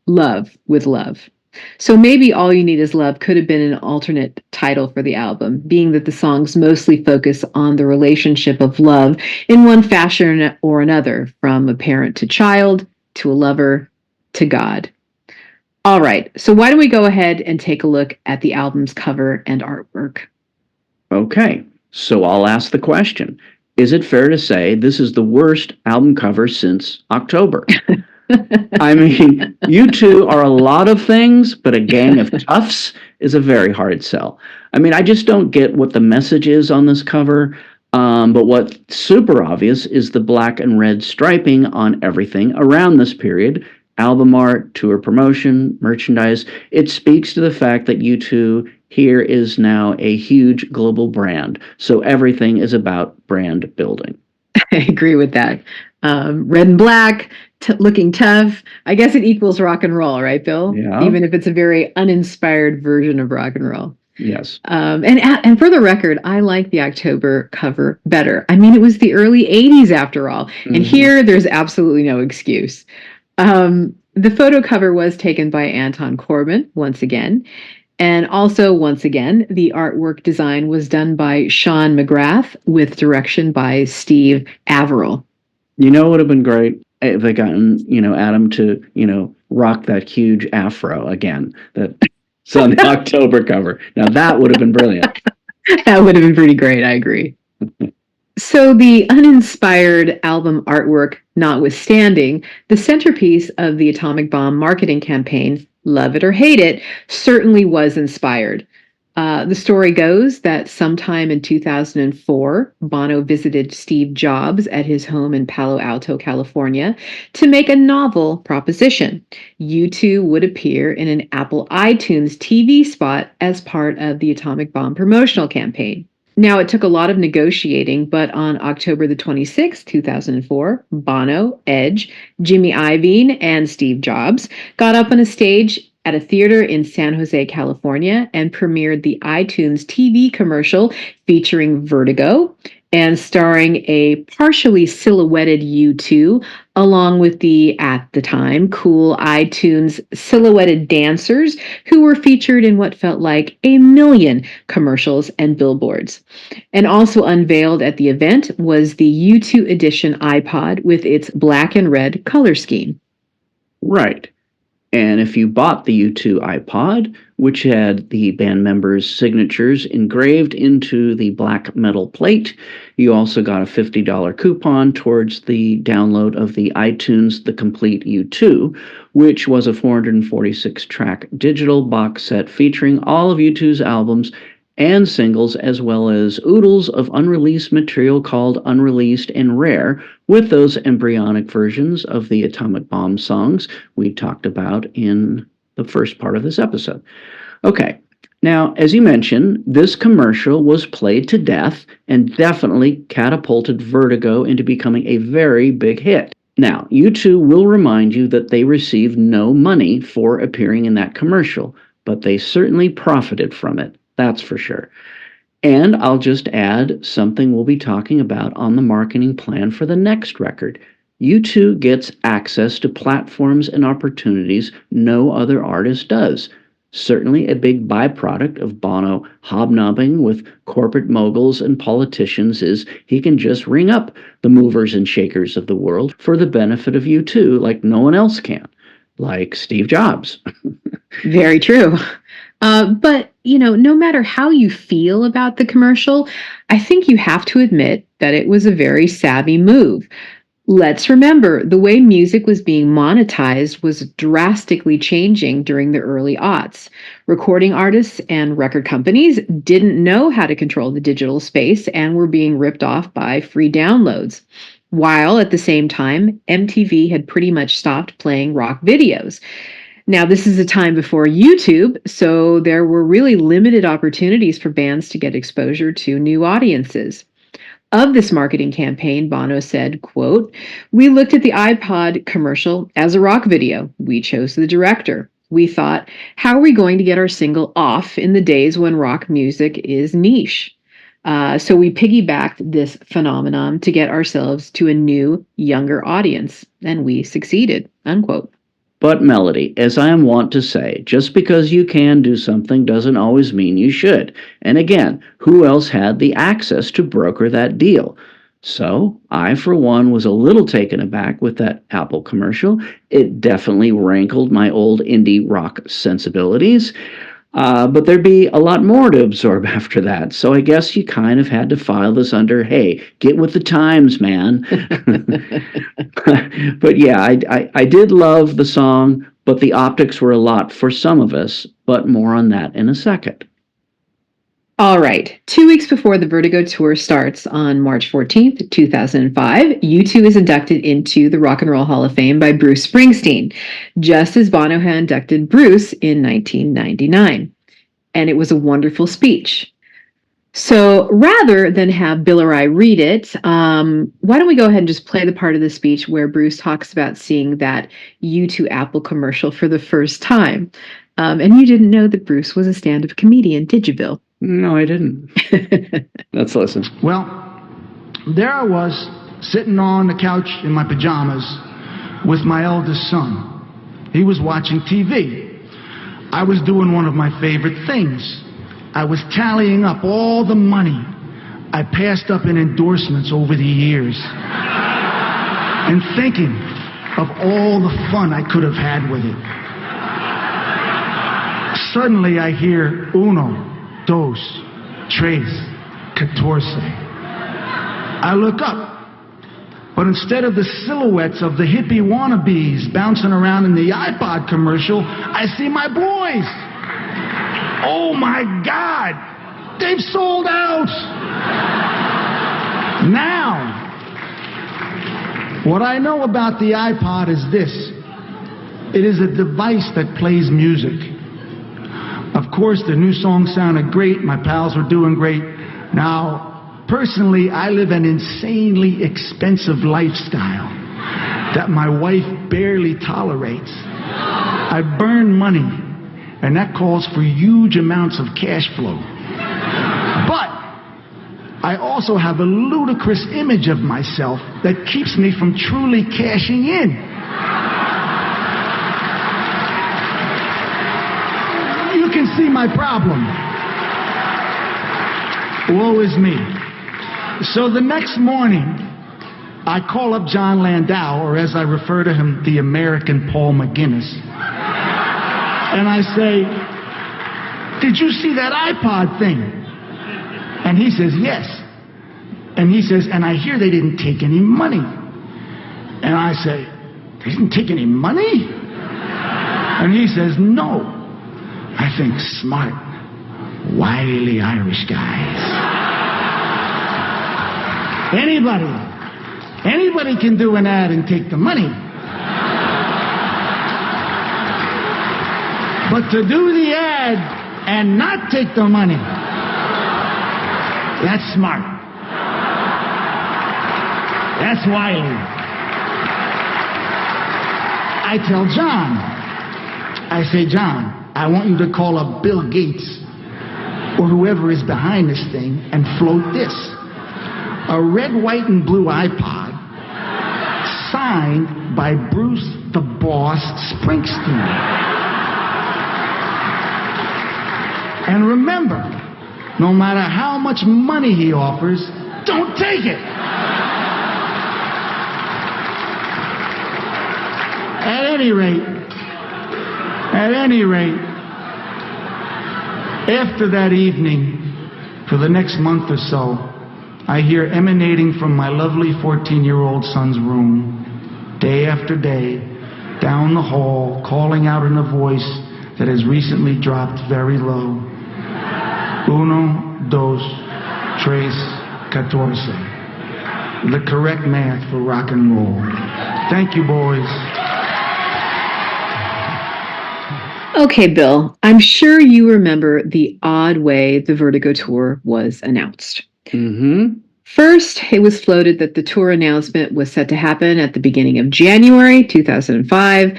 love with love. So maybe All You Need Is Love could have been an alternate title for the album, being that the songs mostly focus on the relationship of love in one fashion or another, from a parent to child, to a lover, to God. All right, so why don't we go ahead and take a look at the album's cover and artwork? Okay, so I'll ask the question. Is it fair to say this is the worst album cover since October? I mean, you two are a lot of things, but a gang of toughs is a very hard sell. I mean, I just don't get what the message is on this cover, but what's super obvious is the black and red striping on everything around this period. Album art, tour promotion, merchandise. It speaks to the fact that U2 here is now a huge global brand. So everything is about brand building. I agree with that. Red and black, looking tough. I guess it equals rock and roll, right, Bill? Yeah. Even if it's a very uninspired version of rock and roll. Yes. And for the record, I like the October cover better. I mean, it was the early 80s after all. Mm-hmm. And here, there's absolutely no excuse. The photo cover was taken by Anton Corbin, once again. And also, once again, the artwork design was done by Sean McGrath with direction by Steve Averill. You know, it would have been great if they gotten, Adam to, rock that huge afro again that's on the October cover. Now, that would have been brilliant. That would have been pretty great. I agree. So the uninspired album artwork notwithstanding, the centerpiece of the Atomic Bomb marketing campaign, Love It or Hate It, certainly was inspired. The story goes that sometime in 2004, Bono visited Steve Jobs at his home in Palo Alto, California, to make a novel proposition. U2 would appear in an Apple iTunes TV spot as part of the Atomic Bomb promotional campaign. Now, it took a lot of negotiating, but on October the 26th, 2004, Bono, Edge, Jimmy Iovine, and Steve Jobs got up on a stage at a theater in San Jose, California, and premiered the iTunes TV commercial featuring Vertigo and starring a partially silhouetted U2, along with the, at the time, cool iTunes silhouetted dancers who were featured in what felt like a million commercials and billboards. And also unveiled at the event was the U2 Edition iPod with its black and red color scheme. Right. And if you bought the U2 iPod, which had the band members' signatures engraved into the black metal plate, you also got a $50 coupon towards the download of the iTunes The Complete U2, which was a 446-track digital box set featuring all of U2's albums and singles, as well as oodles of unreleased material called Unreleased and Rare, with those embryonic versions of the Atomic Bomb songs we talked about in the first part of this episode. Okay, now, as you mentioned, this commercial was played to death and definitely catapulted Vertigo into becoming a very big hit. Now, U2 will remind you that they received no money for appearing in that commercial, but they certainly profited from it. That's for sure. And I'll just add something we'll be talking about on the marketing plan for the next record. U2 gets access to platforms and opportunities no other artist does. Certainly a big byproduct of Bono hobnobbing with corporate moguls and politicians is he can just ring up the movers and shakers of the world for the benefit of U2 like no one else can, like Steve Jobs. Very true. But, no matter how you feel about the commercial, I think you have to admit that it was a very savvy move. Let's remember, the way music was being monetized was drastically changing during the early aughts. Recording artists and record companies didn't know how to control the digital space and were being ripped off by free downloads. While at the same time, MTV had pretty much stopped playing rock videos. Now, this is a time before YouTube, so there were really limited opportunities for bands to get exposure to new audiences. Of this marketing campaign, Bono said, quote, "We looked at the iPod commercial as a rock video. We chose the director. We thought, how are we going to get our single off in the days when rock music is niche? So we piggybacked this phenomenon to get ourselves to a new, younger audience, and we succeeded," unquote. But Melody, as I am wont to say, just because you can do something doesn't always mean you should. And again, who else had the access to broker that deal? So I, for one, was a little taken aback with that Apple commercial. It definitely rankled my old indie rock sensibilities. But there'd be a lot more to absorb after that. So I guess you kind of had to file this under, hey, get with the times, man. But yeah, I did love the song, but the optics were a lot for some of us, but more on that in a second. All right. 2 weeks before the Vertigo Tour starts on March 14th, 2005, U2 is inducted into the Rock and Roll Hall of Fame by Bruce Springsteen, just as Bono had inducted Bruce in 1999. And it was a wonderful speech. So rather than have Bill or I read it, why don't we go ahead and just play the part of the speech where Bruce talks about seeing that U2 Apple commercial for the first time. And you didn't know that Bruce was a stand-up comedian, did you, Bill? No, I didn't. Let's listen. Well, there I was, sitting on the couch in my pajamas with my eldest son. He was watching TV. I was doing one of my favorite things. I was tallying up all the money I passed up in endorsements over the years and thinking of all the fun I could have had with it. Suddenly I hear uno, dos, tres, catorce. I look up, but instead of the silhouettes of the hippie wannabes bouncing around in the iPod commercial, I see my boys. Oh my God, they've sold out. Now, what I know about the iPod is this. It is a device that plays music. Of course, the new song sounded great. My pals were doing great. Now, personally, I live an insanely expensive lifestyle that my wife barely tolerates. I burn money and that calls for huge amounts of cash flow. But I also have a ludicrous image of myself that keeps me from truly cashing in. You can see my problem. Woe is me. So the next morning, I call up John Landau, or as I refer to him, the American Paul McGuinness. And I say, did you see that iPod thing? And he says, yes. And he says, and I hear they didn't take any money. And I say, they didn't take any money? And he says, no. I think smart, wily Irish guys. Anybody can do an ad and take the money. But to do the ad and not take the money, that's smart. That's wily. I tell John, I say, John, I want you to call up Bill Gates or whoever is behind this thing and float this. A red, white, and blue iPod signed by Bruce the Boss Springsteen. And remember, no matter how much money he offers, don't take it. At any rate, after that evening, for the next month or so, I hear emanating from my lovely 14-year-old son's room, day after day, down the hall, calling out in a voice that has recently dropped very low. Uno, dos, tres, catorce. The correct math for rock and roll. Thank you, boys. Okay, Bill, I'm sure you remember the odd way the Vertigo Tour was announced. Mm-hmm. First, it was floated that the tour announcement was set to happen at the beginning of January 2005,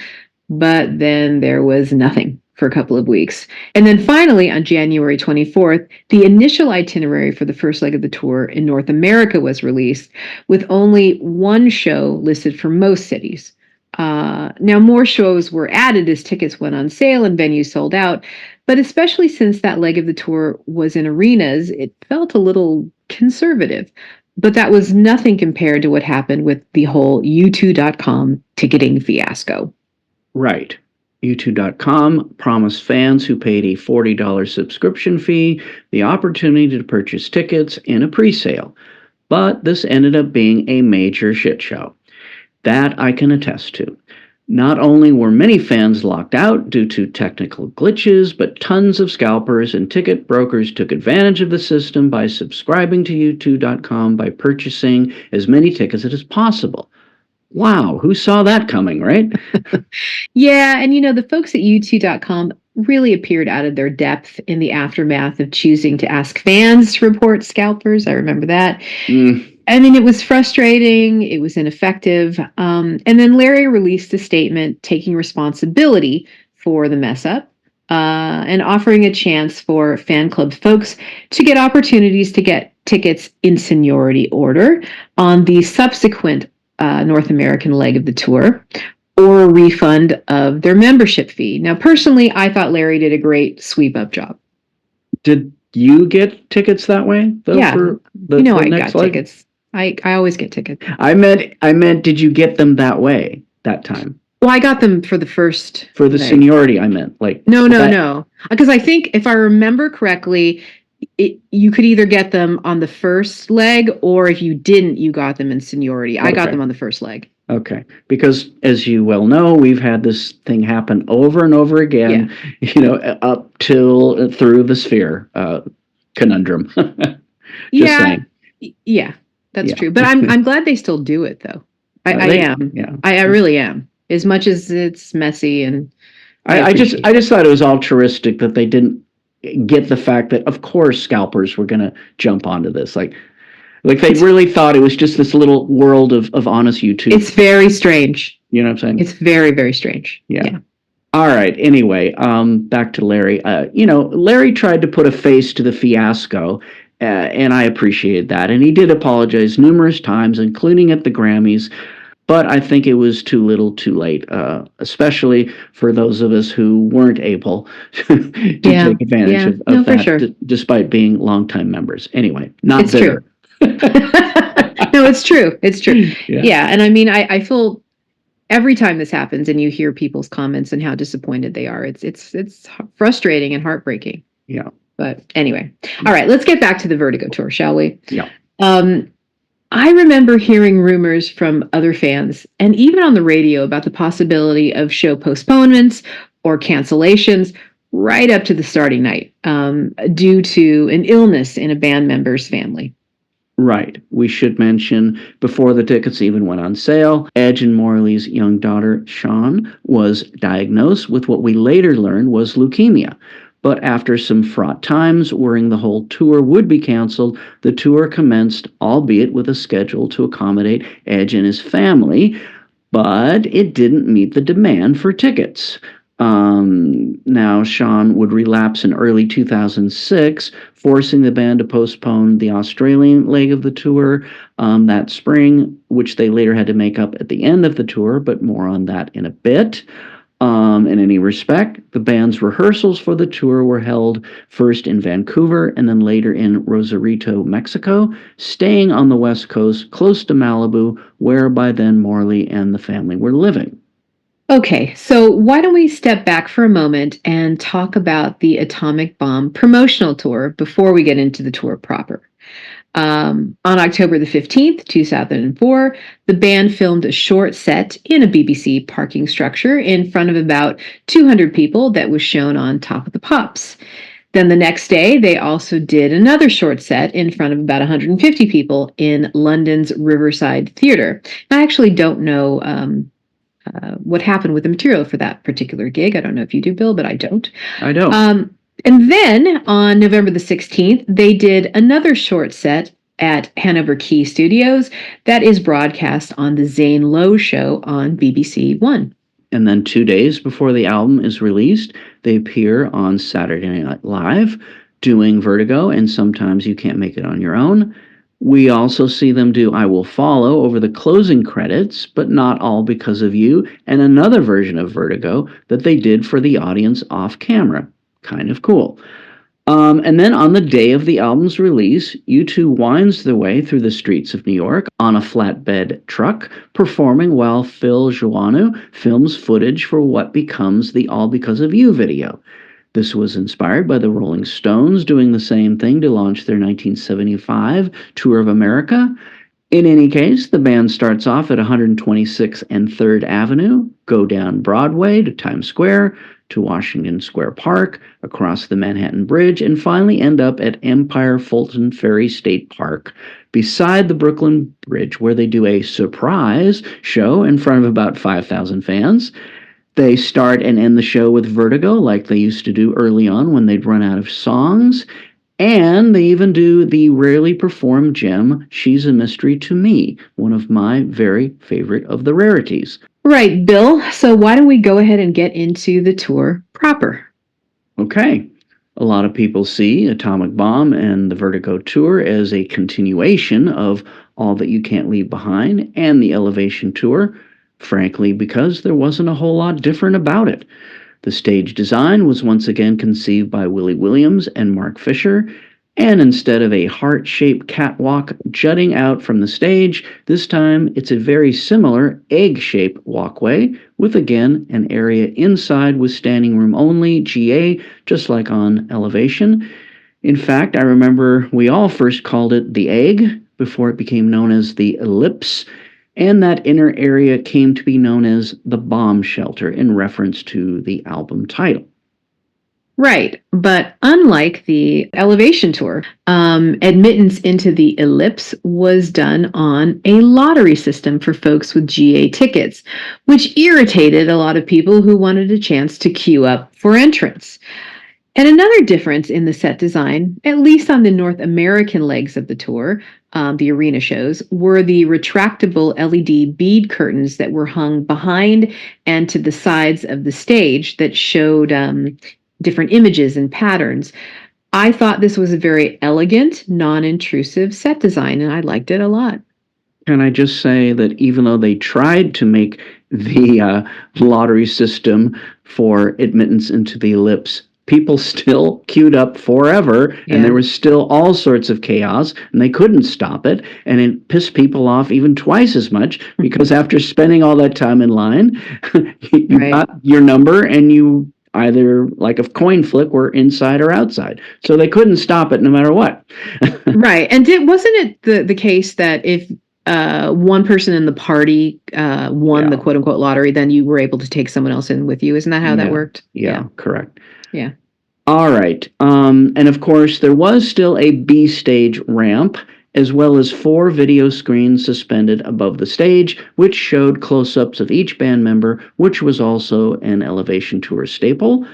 but then there was nothing for a couple of weeks. And then finally, on January 24th, the initial itinerary for the first leg of the tour in North America was released, with only one show listed for most cities. Now, more shows were added as tickets went on sale and venues sold out, but especially since that leg of the tour was in arenas, it felt a little conservative. But that was nothing compared to what happened with the whole U2.com ticketing fiasco. Right. U2.com promised fans who paid a $40 subscription fee the opportunity to purchase tickets in a pre-sale. But this ended up being a major shit show. That I can attest to. Not only were many fans locked out due to technical glitches, but tons of scalpers and ticket brokers took advantage of the system by subscribing to U2.com by purchasing as many tickets as possible. Wow, who saw that coming, right? Yeah, and the folks at U2.com really appeared out of their depth in the aftermath of choosing to ask fans to report scalpers. I remember that. I mean, it was frustrating. It was ineffective. And then Larry released a statement taking responsibility for the mess up and offering a chance for fan club folks to get opportunities to get tickets in seniority order on the subsequent North American leg of the tour, or a refund of their membership fee. Now, personally, I thought Larry did a great sweep-up job. Did you get tickets that way? Yeah, for I got tickets. I always get tickets. I meant, did you get them that way that time? Well, I got them for the first. For the seniority, I meant. No. Because I think if I remember correctly, you could either get them on the first leg, or if you didn't, you got them in seniority. I got them on the first leg. Okay. Because as you well know, we've had this thing happen over and over again, up till through the sphere conundrum. Saying. Yeah. That's true. But I'm glad they still do it, though. I am. Yeah. I really am. As much as it's messy, and I just thought it was altruistic that they didn't get the fact that, of course, scalpers were going to jump onto this. Like they really thought it was just this little world of honest YouTube. It's very strange. You know what I'm saying? It's very, very strange. Yeah. All right. Anyway, back to Larry. Larry tried to put a face to the fiasco, and I appreciated that. And he did apologize numerous times, including at the Grammys. But I think it was too little, too late, especially for those of us who weren't able to take advantage of no, for that, sure. despite being longtime members. Anyway, not It's bitter. true. No, it's true. It's true. Yeah. And I mean, I feel every time this happens and you hear people's comments and how disappointed they are, it's frustrating and heartbreaking. Yeah. But anyway, all right, let's get back to the Vertigo Tour, shall we? Yeah. I remember hearing rumors from other fans and even on the radio about the possibility of show postponements or cancellations right up to the starting night due to an illness in a band member's family. Right. We should mention, before the tickets even went on sale, Edge and Morley's young daughter, Sean, was diagnosed with what we later learned was leukemia. But after some fraught times, worrying the whole tour would be canceled, the tour commenced, albeit with a schedule to accommodate Edge and his family, but it didn't meet the demand for tickets. Now, Sean would relapse in early 2006, forcing the band to postpone the Australian leg of the tour that spring, which they later had to make up at the end of the tour, but more on that in a bit. In any respect, the band's rehearsals for the tour were held first in Vancouver and then later in Rosarito, Mexico, staying on the West Coast close to Malibu, where by then Morley and the family were living. Okay, so why don't we step back for a moment and talk about the Atomic Bomb promotional tour before we get into the tour proper. On October the 15th, 2004, the band filmed a short set in a BBC parking structure in front of about 200 people that was shown on Top of the Pops. Then the next day, they also did another short set in front of about 150 people in London's Riverside Theatre. I actually don't know what happened with the material for that particular gig. I don't know if you do, Bill, but I don't. I don't. And then on November the 16th, they did another short set at Hanover Key Studios that is broadcast on the Zane Lowe Show on BBC One. And then 2 days before the album is released, they appear on Saturday Night Live doing Vertigo and Sometimes You Can't Make It on Your Own. We also see them do I Will Follow over the closing credits, but not all because of you, and another version of Vertigo that they did for the audience off camera. Kind of cool. And then on the day of the album's release, U2 winds their way through the streets of New York on a flatbed truck, performing while Phil Joannou films footage for what becomes the All Because of You video. This was inspired by the Rolling Stones doing the same thing to launch their 1975 Tour of America. In any case, the band starts off at 126th and 3rd Avenue, go down Broadway to Times Square, to Washington Square Park, across the Manhattan Bridge, and finally end up at Empire Fulton Ferry State Park, beside the Brooklyn Bridge, where they do a surprise show in front of about 5,000 fans. They start and end the show with Vertigo, like they used to do early on when they'd run out of songs. And they even do the rarely performed gem, She's a Mystery to Me, one of my very favorite of the rarities. Right, Bill. So why don't we go ahead and get into the tour proper? Okay. A lot of people see Atomic Bomb and the Vertigo Tour as a continuation of All That You Can't Leave Behind and the Elevation Tour, frankly, because there wasn't a whole lot different about it. The stage design was once again conceived by Willie Williams and Mark Fisher, and instead of a heart-shaped catwalk jutting out from the stage, this time it's a very similar egg-shaped walkway with, again, an area inside with standing room only, GA, just like on Elevation. In fact, I remember we all first called it the egg before it became known as the ellipse, and that inner area came to be known as the bomb shelter in reference to the album title. Right, but unlike the Elevation Tour, admittance into the ellipse was done on a lottery system for folks with GA tickets, which irritated a lot of people who wanted a chance to queue up for entrance. And another difference in the set design, at least on the North American legs of the tour, the arena shows, were the retractable LED bead curtains that were hung behind and to the sides of the stage that showed different images and patterns. I thought this was a very elegant, non-intrusive set design, and I liked it a lot. Can I just say that even though they tried to make the lottery system for admittance into the ellipse, people still queued up forever, and there was still all sorts of chaos, and they couldn't stop it, and it pissed people off even twice as much, because after spending all that time in line, you got your number, and you either, like a coin flip, were inside or outside. So they couldn't stop it no matter what. Right. And wasn't it the case that if one person in the party won the quote unquote lottery, then you were able to take someone else in with you? Isn't that how that worked? Yeah, correct. Yeah. All right. And of course, there was still a B stage ramp, as well as 4 video screens suspended above the stage, which showed close-ups of each band member, which was also an Elevation Tour staple.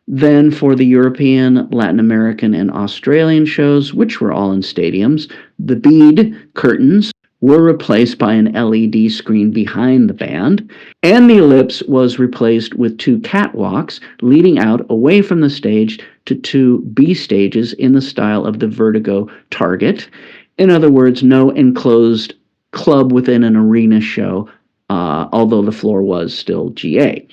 Then for the European, Latin American, and Australian shows, which were all in stadiums, the bead curtains were replaced by an LED screen behind the band, and the ellipse was replaced with 2 catwalks leading out away from the stage to 2 B stages in the style of the Vertigo Target. In other words, no enclosed club within an arena show, although the floor was still GA.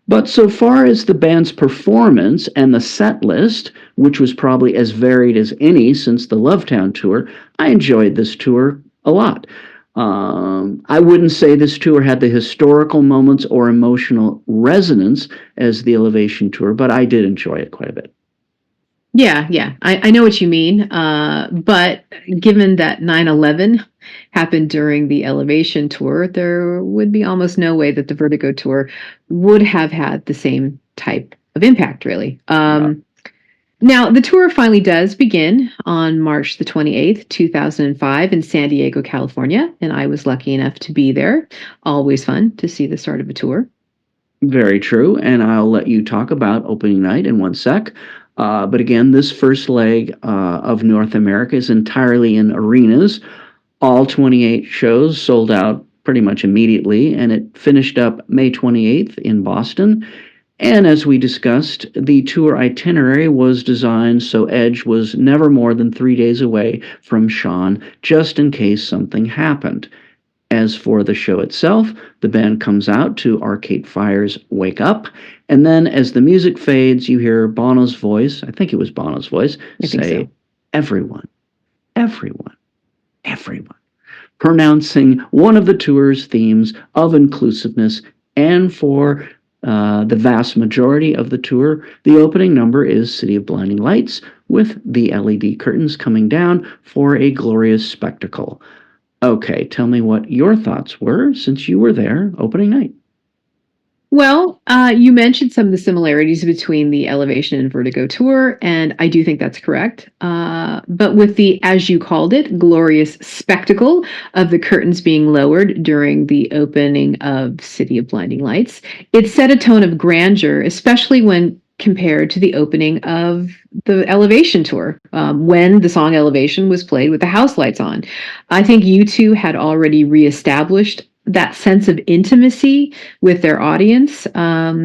But so far as the band's performance and the set list, which was probably as varied as any since the Lovetown tour, I enjoyed this tour a lot. I wouldn't say this tour had the historical moments or emotional resonance as the Elevation Tour, but I did enjoy it quite a bit. Yeah. I know what you mean. But given that 9/11 happened during the Elevation Tour, there would be almost no way that the Vertigo Tour would have had the same type of impact, really. Now, the tour finally does begin on March the 28th, 2005 in San Diego, California, and I was lucky enough to be there. Always fun to see the start of a tour. Very true, and I'll let you talk about opening night in one sec. But again, this first leg of North America is entirely in arenas. All 28 shows sold out pretty much immediately, and it finished up May 28th in Boston. And as we discussed, the tour itinerary was designed so Edge was never more than 3 days away from Sean, just in case something happened. As for the show itself, the band comes out to Arcade Fire's Wake Up, and then as the music fades, you hear Bono's voice, I think it was Bono's voice, say, everyone, everyone, everyone, pronouncing one of the tour's themes of inclusiveness. And for the vast majority of the tour, the opening number is City of Blinding Lights, with the LED curtains coming down for a glorious spectacle. Okay, tell me what your thoughts were since you were there opening night. Well, you mentioned some of the similarities between the Elevation and Vertigo Tour, and I do think that's correct. But with the, as you called it, glorious spectacle of the curtains being lowered during the opening of City of Blinding Lights, it set a tone of grandeur, especially when compared to the opening of the Elevation Tour, when the song Elevation was played with the house lights on. I think U2 had already reestablished that sense of intimacy with their audience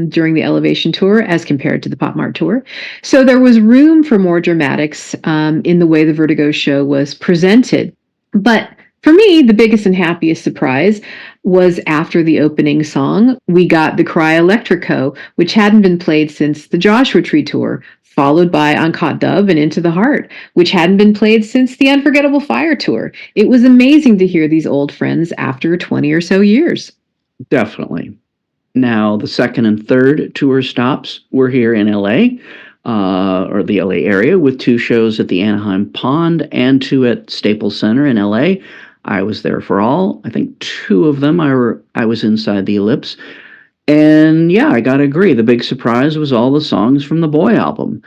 during the Elevation Tour as compared to the Pop Mart Tour. So there was room for more dramatics in the way the Vertigo show was presented. But for me, the biggest and happiest surprise was after the opening song, we got the Cry Electrico, which hadn't been played since the Joshua Tree Tour, followed by Uncaught Dove and Into the Heart, which hadn't been played since the Unforgettable Fire Tour. It was amazing to hear these old friends after 20 or so years. Definitely. Now, the second and third tour stops were here in LA, or the LA area, with 2 shows at the Anaheim Pond and 2 at Staples Center in LA. I was there for all. I think 2 of them I was inside the Ellipse. And yeah, I gotta agree. The big surprise was all the songs from the Boy album.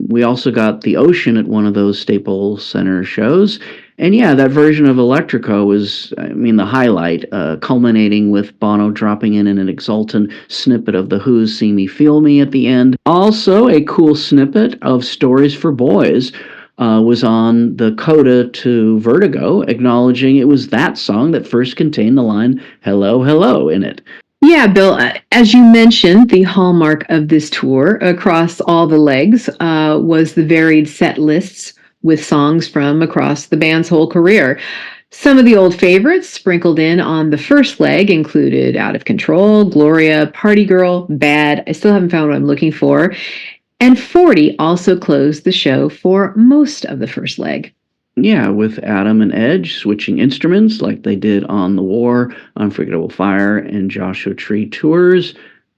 We also got The Ocean at one of those Staples Center shows. And yeah, that version of Electrico was, I mean, the highlight, culminating with Bono dropping in an exultant snippet of The Who's See Me Feel Me at the end. Also, a cool snippet of Stories for Boys was on the coda to Vertigo, acknowledging it was that song that first contained the line, "Hello, hello," in it. Yeah, Bill, as you mentioned, the hallmark of this tour across all the legs was the varied set lists with songs from across the band's whole career. Some of the old favorites sprinkled in on the first leg included Out of Control, Gloria, Party Girl, Bad. I still haven't found what I'm looking for. And 40 also closed the show for most of the first leg. Yeah, with Adam and Edge switching instruments like they did on The War, Unforgettable Fire, and Joshua Tree tours.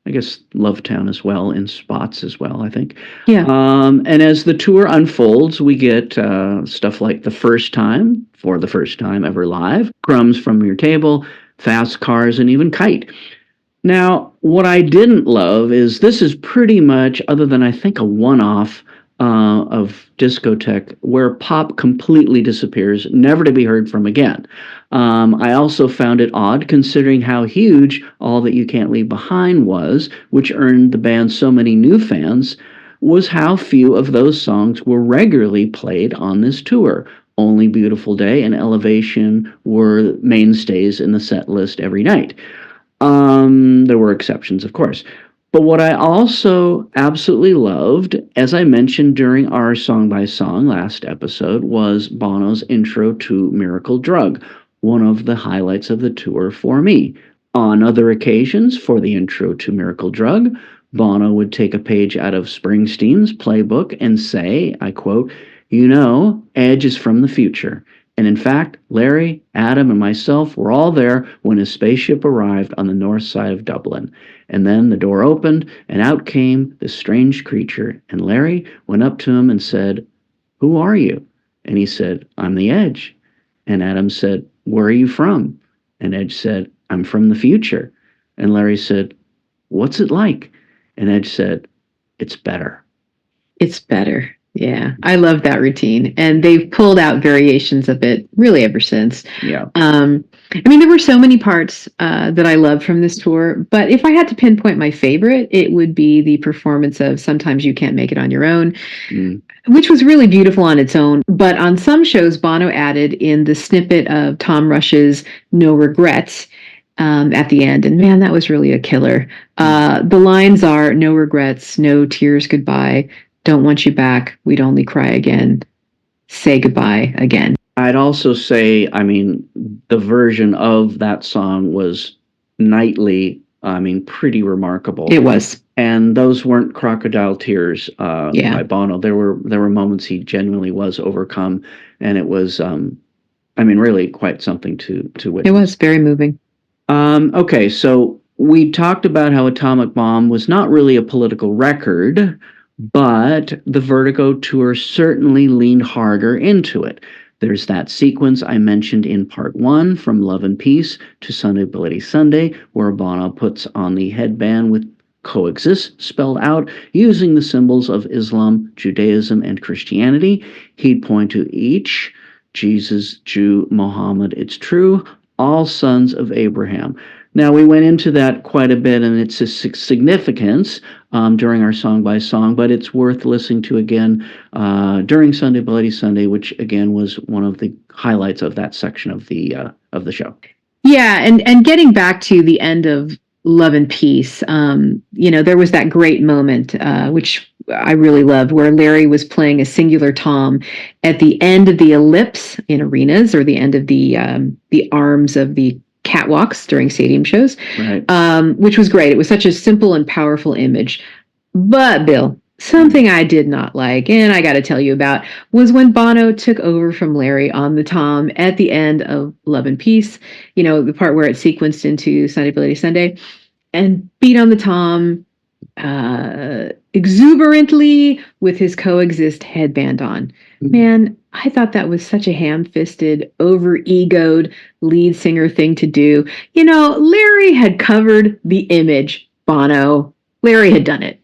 I guess Lovetown as well, in spots as well, I think. Yeah. And as the tour unfolds, we get stuff like The First Time, for the first time ever live, Crumbs from Your Table, Fast Cars, and even Kite. Now, what I didn't love is this is pretty much, other than I think a one-off of discotheque, where pop completely disappears, never to be heard from again. I also found it odd, considering how huge All That You Can't Leave Behind was, which earned the band so many new fans, was how few of those songs were regularly played on this tour. Only Beautiful Day and Elevation were mainstays in the set list every night. There were exceptions, of course. But what I also absolutely loved, as I mentioned during our Song by Song last episode, was Bono's intro to Miracle Drug, one of the highlights of the tour for me. On other occasions, for the intro to Miracle Drug, Bono would take a page out of Springsteen's playbook and say, I quote, "You know, Edge is from the future. And in fact, Larry, Adam, and myself were all there when his spaceship arrived on the north side of Dublin. And then the door opened, and out came this strange creature. And Larry went up to him and said, 'Who are you?' And he said, 'I'm the Edge.' And Adam said, 'Where are you from?' And Edge said, 'I'm from the future.' And Larry said, 'What's it like?' And Edge said, 'It's better.'" It's better. Yeah, I love that routine. And they've pulled out variations of it really ever since. Yeah. I mean, there were so many parts that I loved from this tour, but if I had to pinpoint my favorite, it would be the performance of Sometimes You Can't Make It on Your Own, which was really beautiful on its own. But on some shows, Bono added in the snippet of Tom Rush's No Regrets at the end. And man, that was really a killer. The lines are "No regrets, no tears, goodbye. Don't want you back. We'd only cry again. Say goodbye again." I'd also say, I mean, the version of that song was nightly, I mean, pretty remarkable. It was. And those weren't crocodile tears Yeah. by Bono. There were moments he genuinely was overcome, and it was, I mean, really quite something to witness. It was very moving. Okay, so we talked about how Atomic Bomb was not really a political record, but the Vertigo Tour certainly leaned harder into it. There's that sequence I mentioned in part 1, From Love and Peace to Sunday Bloody Sunday, where Bono puts on the headband with "coexist" spelled out using the symbols of Islam, Judaism, and Christianity. He'd point to each: Jesus, Jew, Mohammed, it's true, all sons of Abraham. Now, we went into that quite a bit and its significance during our Song by Song, but it's worth listening to again during Sunday Bloody Sunday, which again was one of the highlights of that section of the show. Yeah, and getting back to the end of Love and Peace, there was that great moment, which I really loved, where Larry was playing a singular tom at the end of the ellipse in arenas, or the end of the arms of the catwalks during stadium shows, right. Which was great. It was such a simple and powerful image. But Bill, something I did not like, and I got to tell you about, was when Bono took over from Larry on the tom at the end of Love and Peace, the part where it sequenced into Sunday Bloody Sunday, and beat on the tom exuberantly with his Coexist headband on. Man, I thought that was such a ham-fisted, over-egoed lead singer thing to do. Larry had covered the image, Bono. Larry had done it.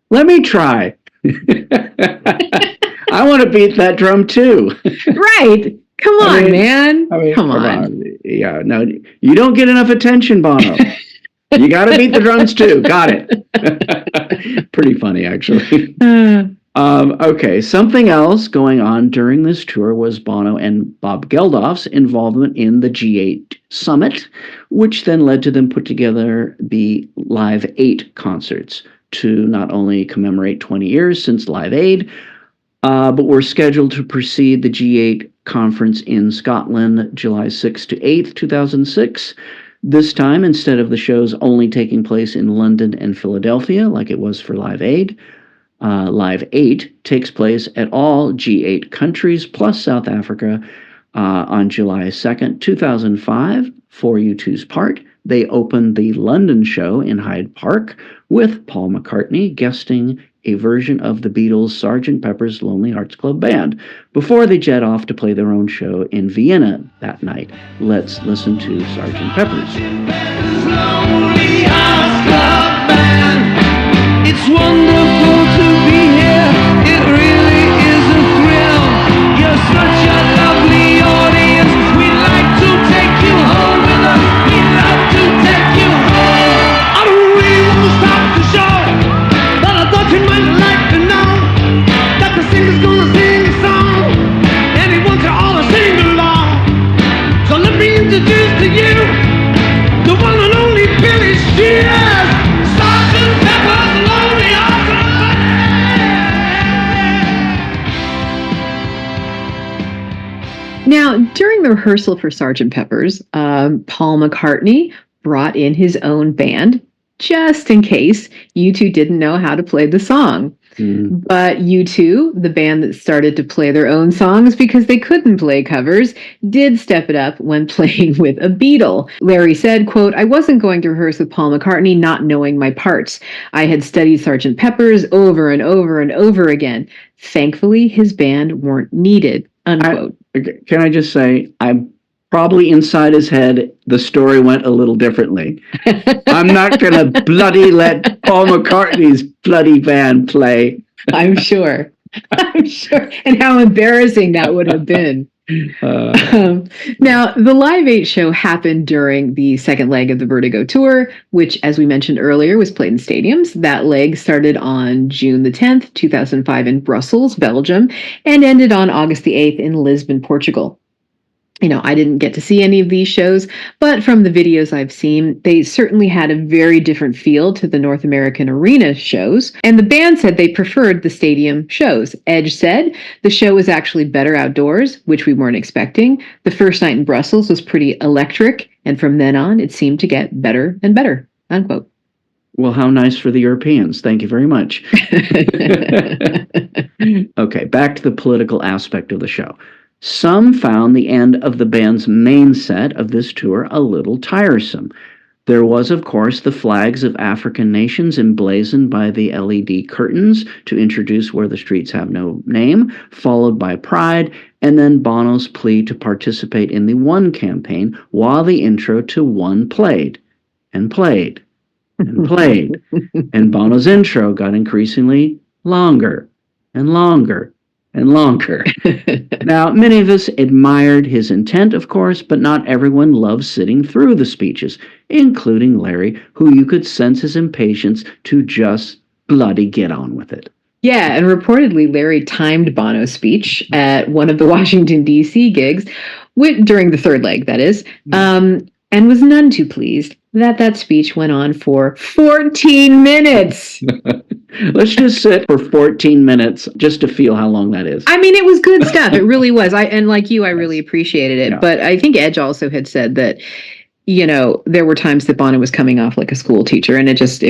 Let me try. I want to beat that drum too. Right. Come on, man. Come on. Yeah, no, you don't get enough attention, Bono. You got to beat the drums too. Got it. Pretty funny, actually. Okay, something else going on during this tour was Bono and Bob Geldof's involvement in the G8 summit, which then led to them put together the Live 8 concerts to not only commemorate 20 years since Live Aid, but were scheduled to precede the G8 conference in Scotland, July 6th to 8th, 2006. This time, instead of the shows only taking place in London and Philadelphia, like it was for Live Aid, Live 8 takes place at all G8 countries plus South Africa on July 2nd, 2005. For U2's part, they opened the London show in Hyde Park with Paul McCartney guesting a version of the Beatles' Sgt. Pepper's Lonely Hearts Club Band before they jet off to play their own show in Vienna that night. Let's listen to Sgt. Pepper's. Lonely Hearts Club Band. It's wonderful to be here. It really is a thrill. You're such a lovely audience. We'd like to take you home with us. We'd love to take you home. I don't really want to stop the show, but I thought you might like to know that the singer's gonna sing a song, and he wants you all to sing along. So let me introduce to you the one and only Billy Shears, Sgt. Pepper's Lonely Hearts Club Band. Now, during the rehearsal for Sgt. Pepper's, Paul McCartney brought in his own band just in case U2 didn't know how to play the song. But U2, the band that started to play their own songs because they couldn't play covers, did step it up when playing with a Beatle. Larry said, quote, "I wasn't going to rehearse with Paul McCartney not knowing my parts. I had studied Sgt. Pepper's over and over and over again. Thankfully, his band weren't needed," unquote. Can I just say, I'm probably inside his head, the story went a little differently. I'm not going to bloody let Paul McCartney's bloody band play. I'm sure. I'm sure. And how embarrassing that would have been. Now, the Live 8 show happened during the second leg of the Vertigo Tour, which, as we mentioned earlier, was played in stadiums. That leg started on June the 10th, 2005 in Brussels, Belgium, and ended on August the 8th in Lisbon, Portugal. You know, I didn't get to see any of these shows, but from the videos I've seen, they certainly had a very different feel to the North American arena shows. And the band said they preferred the stadium shows. Edge said the show was actually better outdoors, which we weren't expecting. The first night in Brussels was pretty electric, and from then on, it seemed to get better and better, unquote. Well, how nice for the Europeans. Thank you very much. Okay, back to the political aspect of the show. Some found the end of the band's main set of this tour a little tiresome. There was, of course, the flags of African nations emblazoned by the LED curtains to introduce Where the Streets Have No Name, followed by Pride, and then Bono's plea to participate in the One campaign while the intro to One played, and played, and played. And Bono's intro got increasingly longer, and longer, and longer. Now, many of us admired his intent, of course, but not everyone loved sitting through the speeches, including Larry, who you could sense his impatience to just bloody get on with it. Yeah, and reportedly Larry timed Bono's speech at one of the Washington, D.C. gigs, during the third leg, that is, and was none too pleased that speech went on for 14 minutes. Let's just sit for 14 minutes just to feel how long that is. I mean, it was good stuff. It really was. And like you, I really appreciated it. Yeah. But I think Edge also had said that, you know, there were times that Bono was coming off like a school teacher, and it just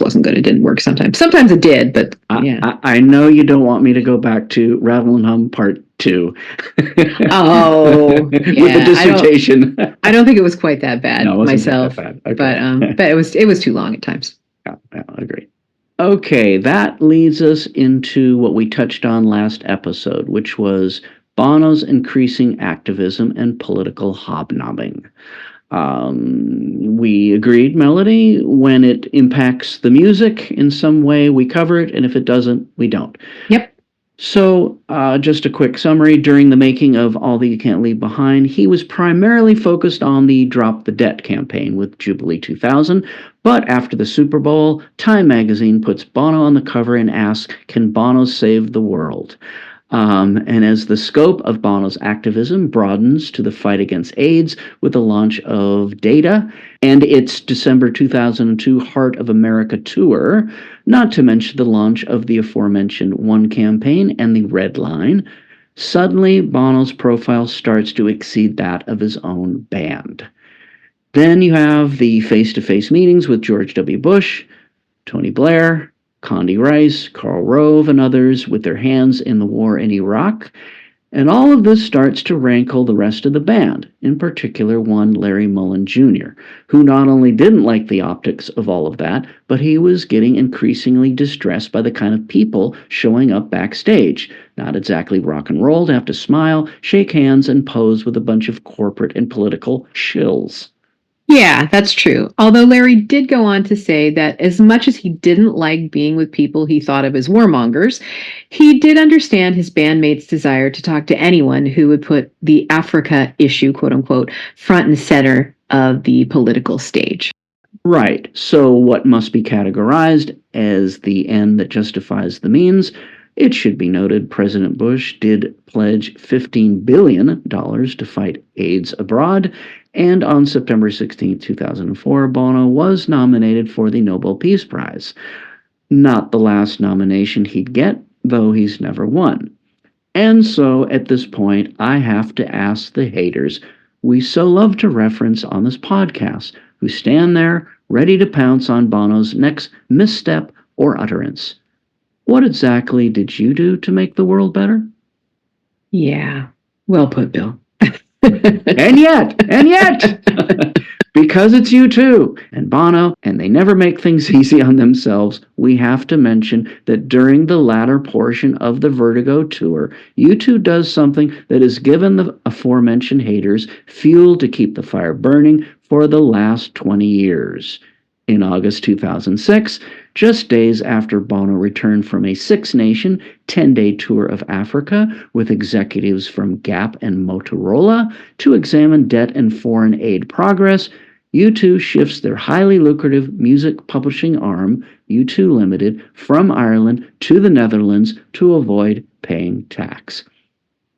wasn't good. It didn't work sometimes. Sometimes it did, but yeah. I know you don't want me to go back to Rattle and Hum Part 2. Oh, with the dissertation. I don't think it was quite that bad myself. That bad. Okay. But it was too long at times. Yeah, I agree. Okay, that leads us into what we touched on last episode, which was Bono's increasing activism and political hobnobbing. We agreed, Melody, when it impacts the music in some way, we cover it, and if it doesn't, we don't. Yep. So, just a quick summary. During the making of All That You Can't Leave Behind, he was primarily focused on the Drop the Debt campaign with Jubilee 2000. But after the Super Bowl, Time magazine puts Bono on the cover and asks, "Can Bono save the world?" And as the scope of Bono's activism broadens to the fight against AIDS with the launch of Data and its December 2002 Heart of America tour, not to mention the launch of the aforementioned One campaign and the Red Line, suddenly Bono's profile starts to exceed that of his own band. Then you have the face-to-face meetings with George W. Bush, Tony Blair, Condi Rice, Karl Rove, and others with their hands in the war in Iraq, and all of this starts to rankle the rest of the band, in particular one Larry Mullen Jr., who not only didn't like the optics of all of that, but he was getting increasingly distressed by the kind of people showing up backstage. Not exactly rock and roll to have to smile, shake hands, and pose with a bunch of corporate and political shills. Yeah, that's true. Although Larry did go on to say that as much as he didn't like being with people he thought of as warmongers, he did understand his bandmates' desire to talk to anyone who would put the Africa issue, quote unquote, front and center of the political stage. Right. So what must be categorized as the end that justifies the means? It should be noted President Bush did pledge $15 billion to fight AIDS abroad, and on September 16, 2004, Bono was nominated for the Nobel Peace Prize. Not the last nomination he'd get, though he's never won. And so, at this point, I have to ask the haters we so love to reference on this podcast, who stand there ready to pounce on Bono's next misstep or utterance. What exactly did you do to make the world better? Yeah, well put, Bill. and yet, because it's U2 and Bono, and they never make things easy on themselves, we have to mention that during the latter portion of the Vertigo Tour, U2 does something that has given the aforementioned haters fuel to keep the fire burning for the last 20 years. In August 2006, just days after Bono returned from a six-nation, 10-day tour of Africa with executives from Gap and Motorola to examine debt and foreign aid progress, U2 shifts their highly lucrative music publishing arm, U2 Limited, from Ireland to the Netherlands to avoid paying tax.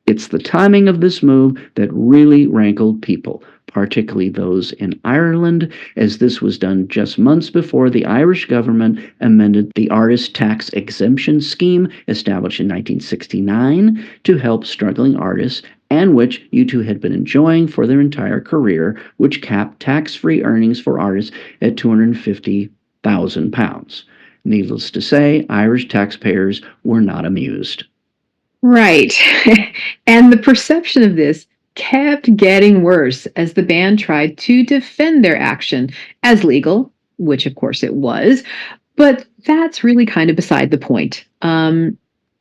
It's the timing of this move that really rankled people, particularly those in Ireland, as this was done just months before the Irish government amended the artist tax exemption scheme established in 1969 to help struggling artists, and which U2 had been enjoying for their entire career, which capped tax-free earnings for artists at £250,000. Needless to say, Irish taxpayers were not amused. Right. And the perception of this kept getting worse as the band tried to defend their action as legal, which of course it was, but that's really kind of beside the point. And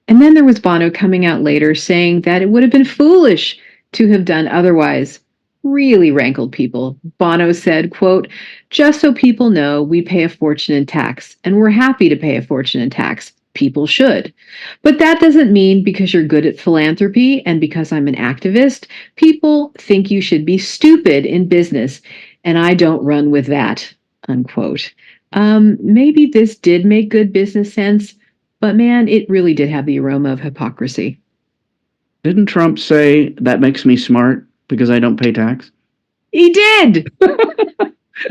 then there was Bono coming out later saying that it would have been foolish to have done otherwise. Really rankled people. Bono said, quote, "Just so people know, we pay a fortune in tax, and we're happy to pay a fortune in tax. People should. But that doesn't mean because you're good at philanthropy and because I'm an activist, people think you should be stupid in business, and I don't run with that," unquote. Maybe this did make good business sense, but man, it really did have the aroma of hypocrisy. Didn't Trump say that makes me smart because I don't pay tax? He did.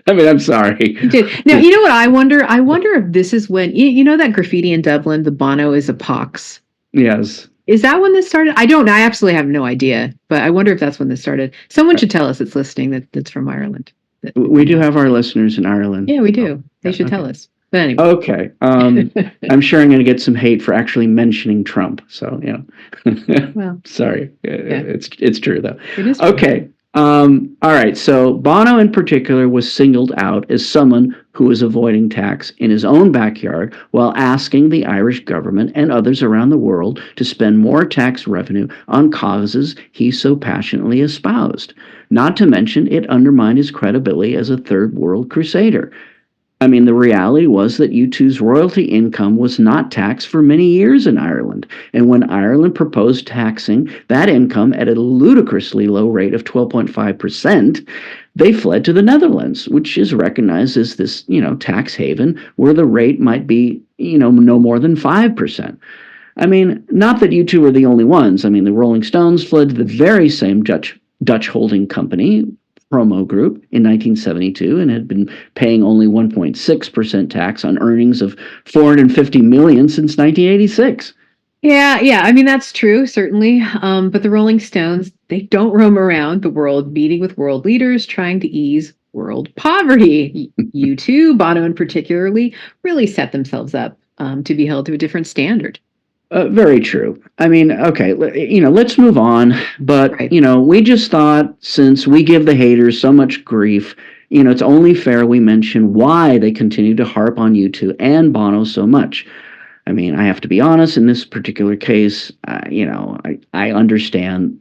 I mean, I'm sorry. He did. Now, you know what I wonder? I wonder if this is when, you know that graffiti in Dublin, the Bono is a pox? Yes. Is that when this started? I don't know. I absolutely have no idea, but I wonder if that's when this started. Someone should tell us that's listening that's from Ireland. We do have our listeners in Ireland. Yeah, we do. They should tell us. But anyway. Okay. I'm sure I'm going to get some hate for actually mentioning Trump. So, Well, sorry. Yeah. It's true, though. It is true. Okay. All right. So Bono in particular was singled out as someone who was avoiding tax in his own backyard while asking the Irish government and others around the world to spend more tax revenue on causes he so passionately espoused. Not to mention, it undermined his credibility as a third world crusader. I mean, the reality was that U2's royalty income was not taxed for many years in Ireland. And when Ireland proposed taxing that income at a ludicrously low rate of 12.5%, they fled to the Netherlands, which is recognized as this, tax haven where the rate might be, no more than 5%. I mean, not that U2 were the only ones. I mean, the Rolling Stones fled to the very same Dutch holding company, Promo Group, in 1972 and had been paying only 1.6% tax on earnings of $450 million since 1986. Yeah. I mean, that's true, certainly. But the Rolling Stones, they don't roam around the world meeting with world leaders trying to ease world poverty. U2, Bono in particularly, really set themselves up to be held to a different standard. Very true. I mean, okay, let's move on. But, Right. We just thought since we give the haters so much grief, it's only fair we mention why they continue to harp on U2 and Bono so much. I mean, I have to be honest, in this particular case, I understand,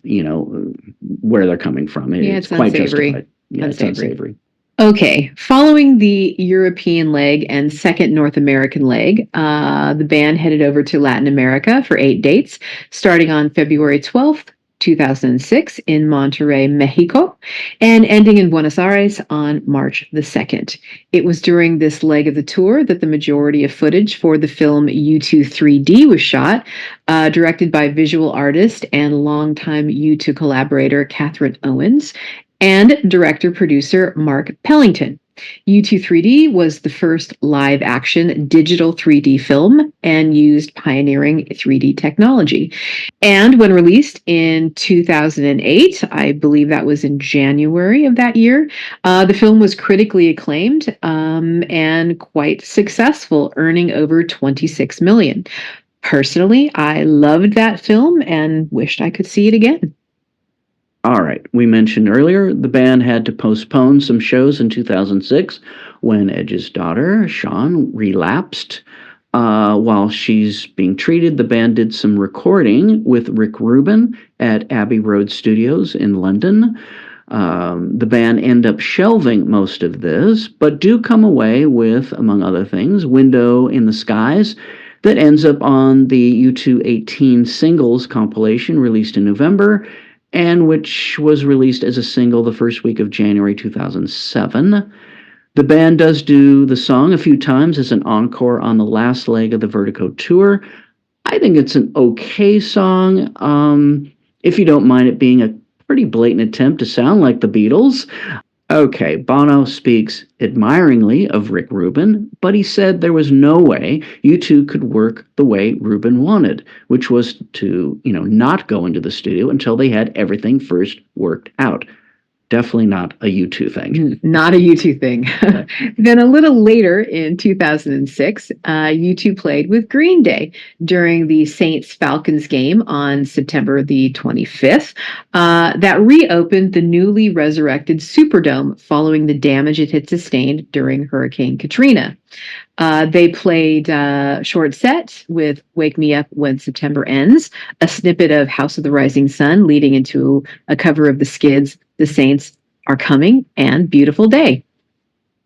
where they're coming from. It's quite unsavory. justified. Yeah, it's unsavory. Okay, following the European leg and second North American leg, the band headed over to Latin America for 8 dates, starting on February 12th, 2006 in Monterrey, Mexico, and ending in Buenos Aires on March the 2nd. It was during this leg of the tour that the majority of footage for the film U2 3D was shot, directed by visual artist and longtime U2 collaborator Catherine Owens, and director-producer Mark Pellington. U2 3D was the first live-action digital 3D film and used pioneering 3D technology. And when released in 2008, I believe that was in January of that year, the film was critically acclaimed and quite successful, earning over $26 million. Personally, I loved that film and wished I could see it again. All right. We mentioned earlier the band had to postpone some shows in 2006 when Edge's daughter, Sean, relapsed. While she's being treated, the band did some recording with Rick Rubin at Abbey Road Studios in London. The band end up shelving most of this, but do come away with, among other things, Window in the Skies, that ends up on the U2 18 singles compilation released in November, and which was released as a single the first week of January 2007. The band does do the song a few times as an encore on the last leg of the Vertigo Tour. I think it's an okay song, if you don't mind it being a pretty blatant attempt to sound like the Beatles. Okay, Bono speaks admiringly of Rick Rubin, but he said there was no way U2 could work the way Rubin wanted, which was to, not go into the studio until they had everything first worked out. Definitely not a U2 thing. Not a U2 thing. Then a little later in 2006, U2 played with Green Day during the Saints-Falcons game on September the 25th. That reopened the newly resurrected Superdome following the damage it had sustained during Hurricane Katrina. They played short set with Wake Me Up When September Ends, a snippet of House of the Rising Sun leading into a cover of the Skids' The Saints Are Coming, and Beautiful Day.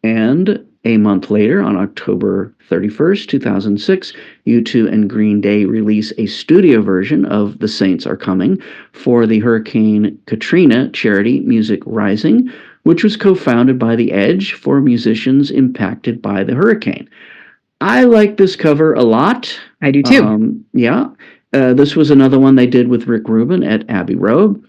And a month later, on October 31st, 2006, U2 and Green Day release a studio version of The Saints Are Coming for the Hurricane Katrina charity Music Rising, which was co-founded by The Edge for musicians impacted by the hurricane. I like this cover a lot. I do too. This was another one they did with Rick Rubin at Abbey Road.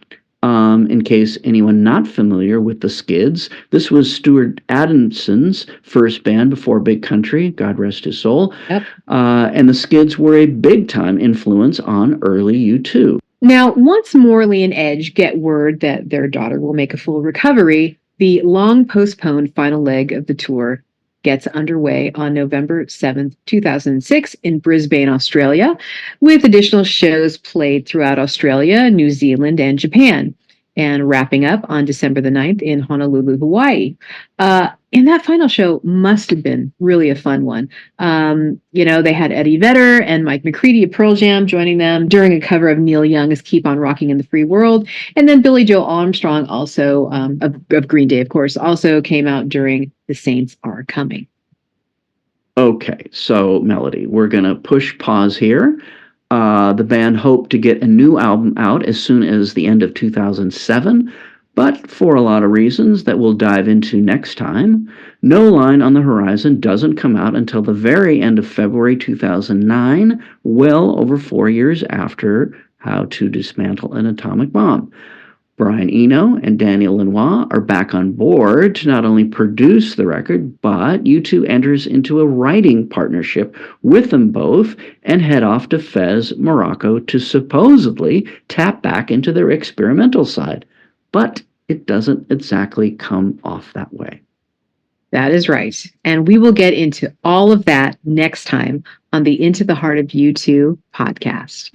In case anyone not familiar with the Skids, this was Stuart Adamson's first band before Big Country, God rest his soul. Yep. And the Skids were a big-time influence on early U2. Now, once Morley and Edge get word that their daughter will make a full recovery, the long-postponed final leg of the tour gets underway on November 7th, 2006 in Brisbane, Australia, with additional shows played throughout Australia, New Zealand, and Japan, and wrapping up on December the 9th in Honolulu, Hawaii. And that final show must have been really a fun one. They had Eddie Vedder and Mike McCready of Pearl Jam joining them during a cover of Neil Young's Keep on Rocking in the Free World. And then Billy Joe Armstrong, also of Green Day, of course, also came out during The Saints Are Coming. Okay, so Melody, we're going to push pause here. The band hoped to get a new album out as soon as the end of 2007, but for a lot of reasons that we'll dive into next time, No Line on the Horizon doesn't come out until the very end of February 2009, well over 4 years after How to Dismantle an Atomic Bomb. Brian Eno and Daniel Lanois are back on board to not only produce the record, but U2 enters into a writing partnership with them both and head off to Fez, Morocco to supposedly tap back into their experimental side. But it doesn't exactly come off that way. That is right. And we will get into all of that next time on the Into the Heart of U2 podcast.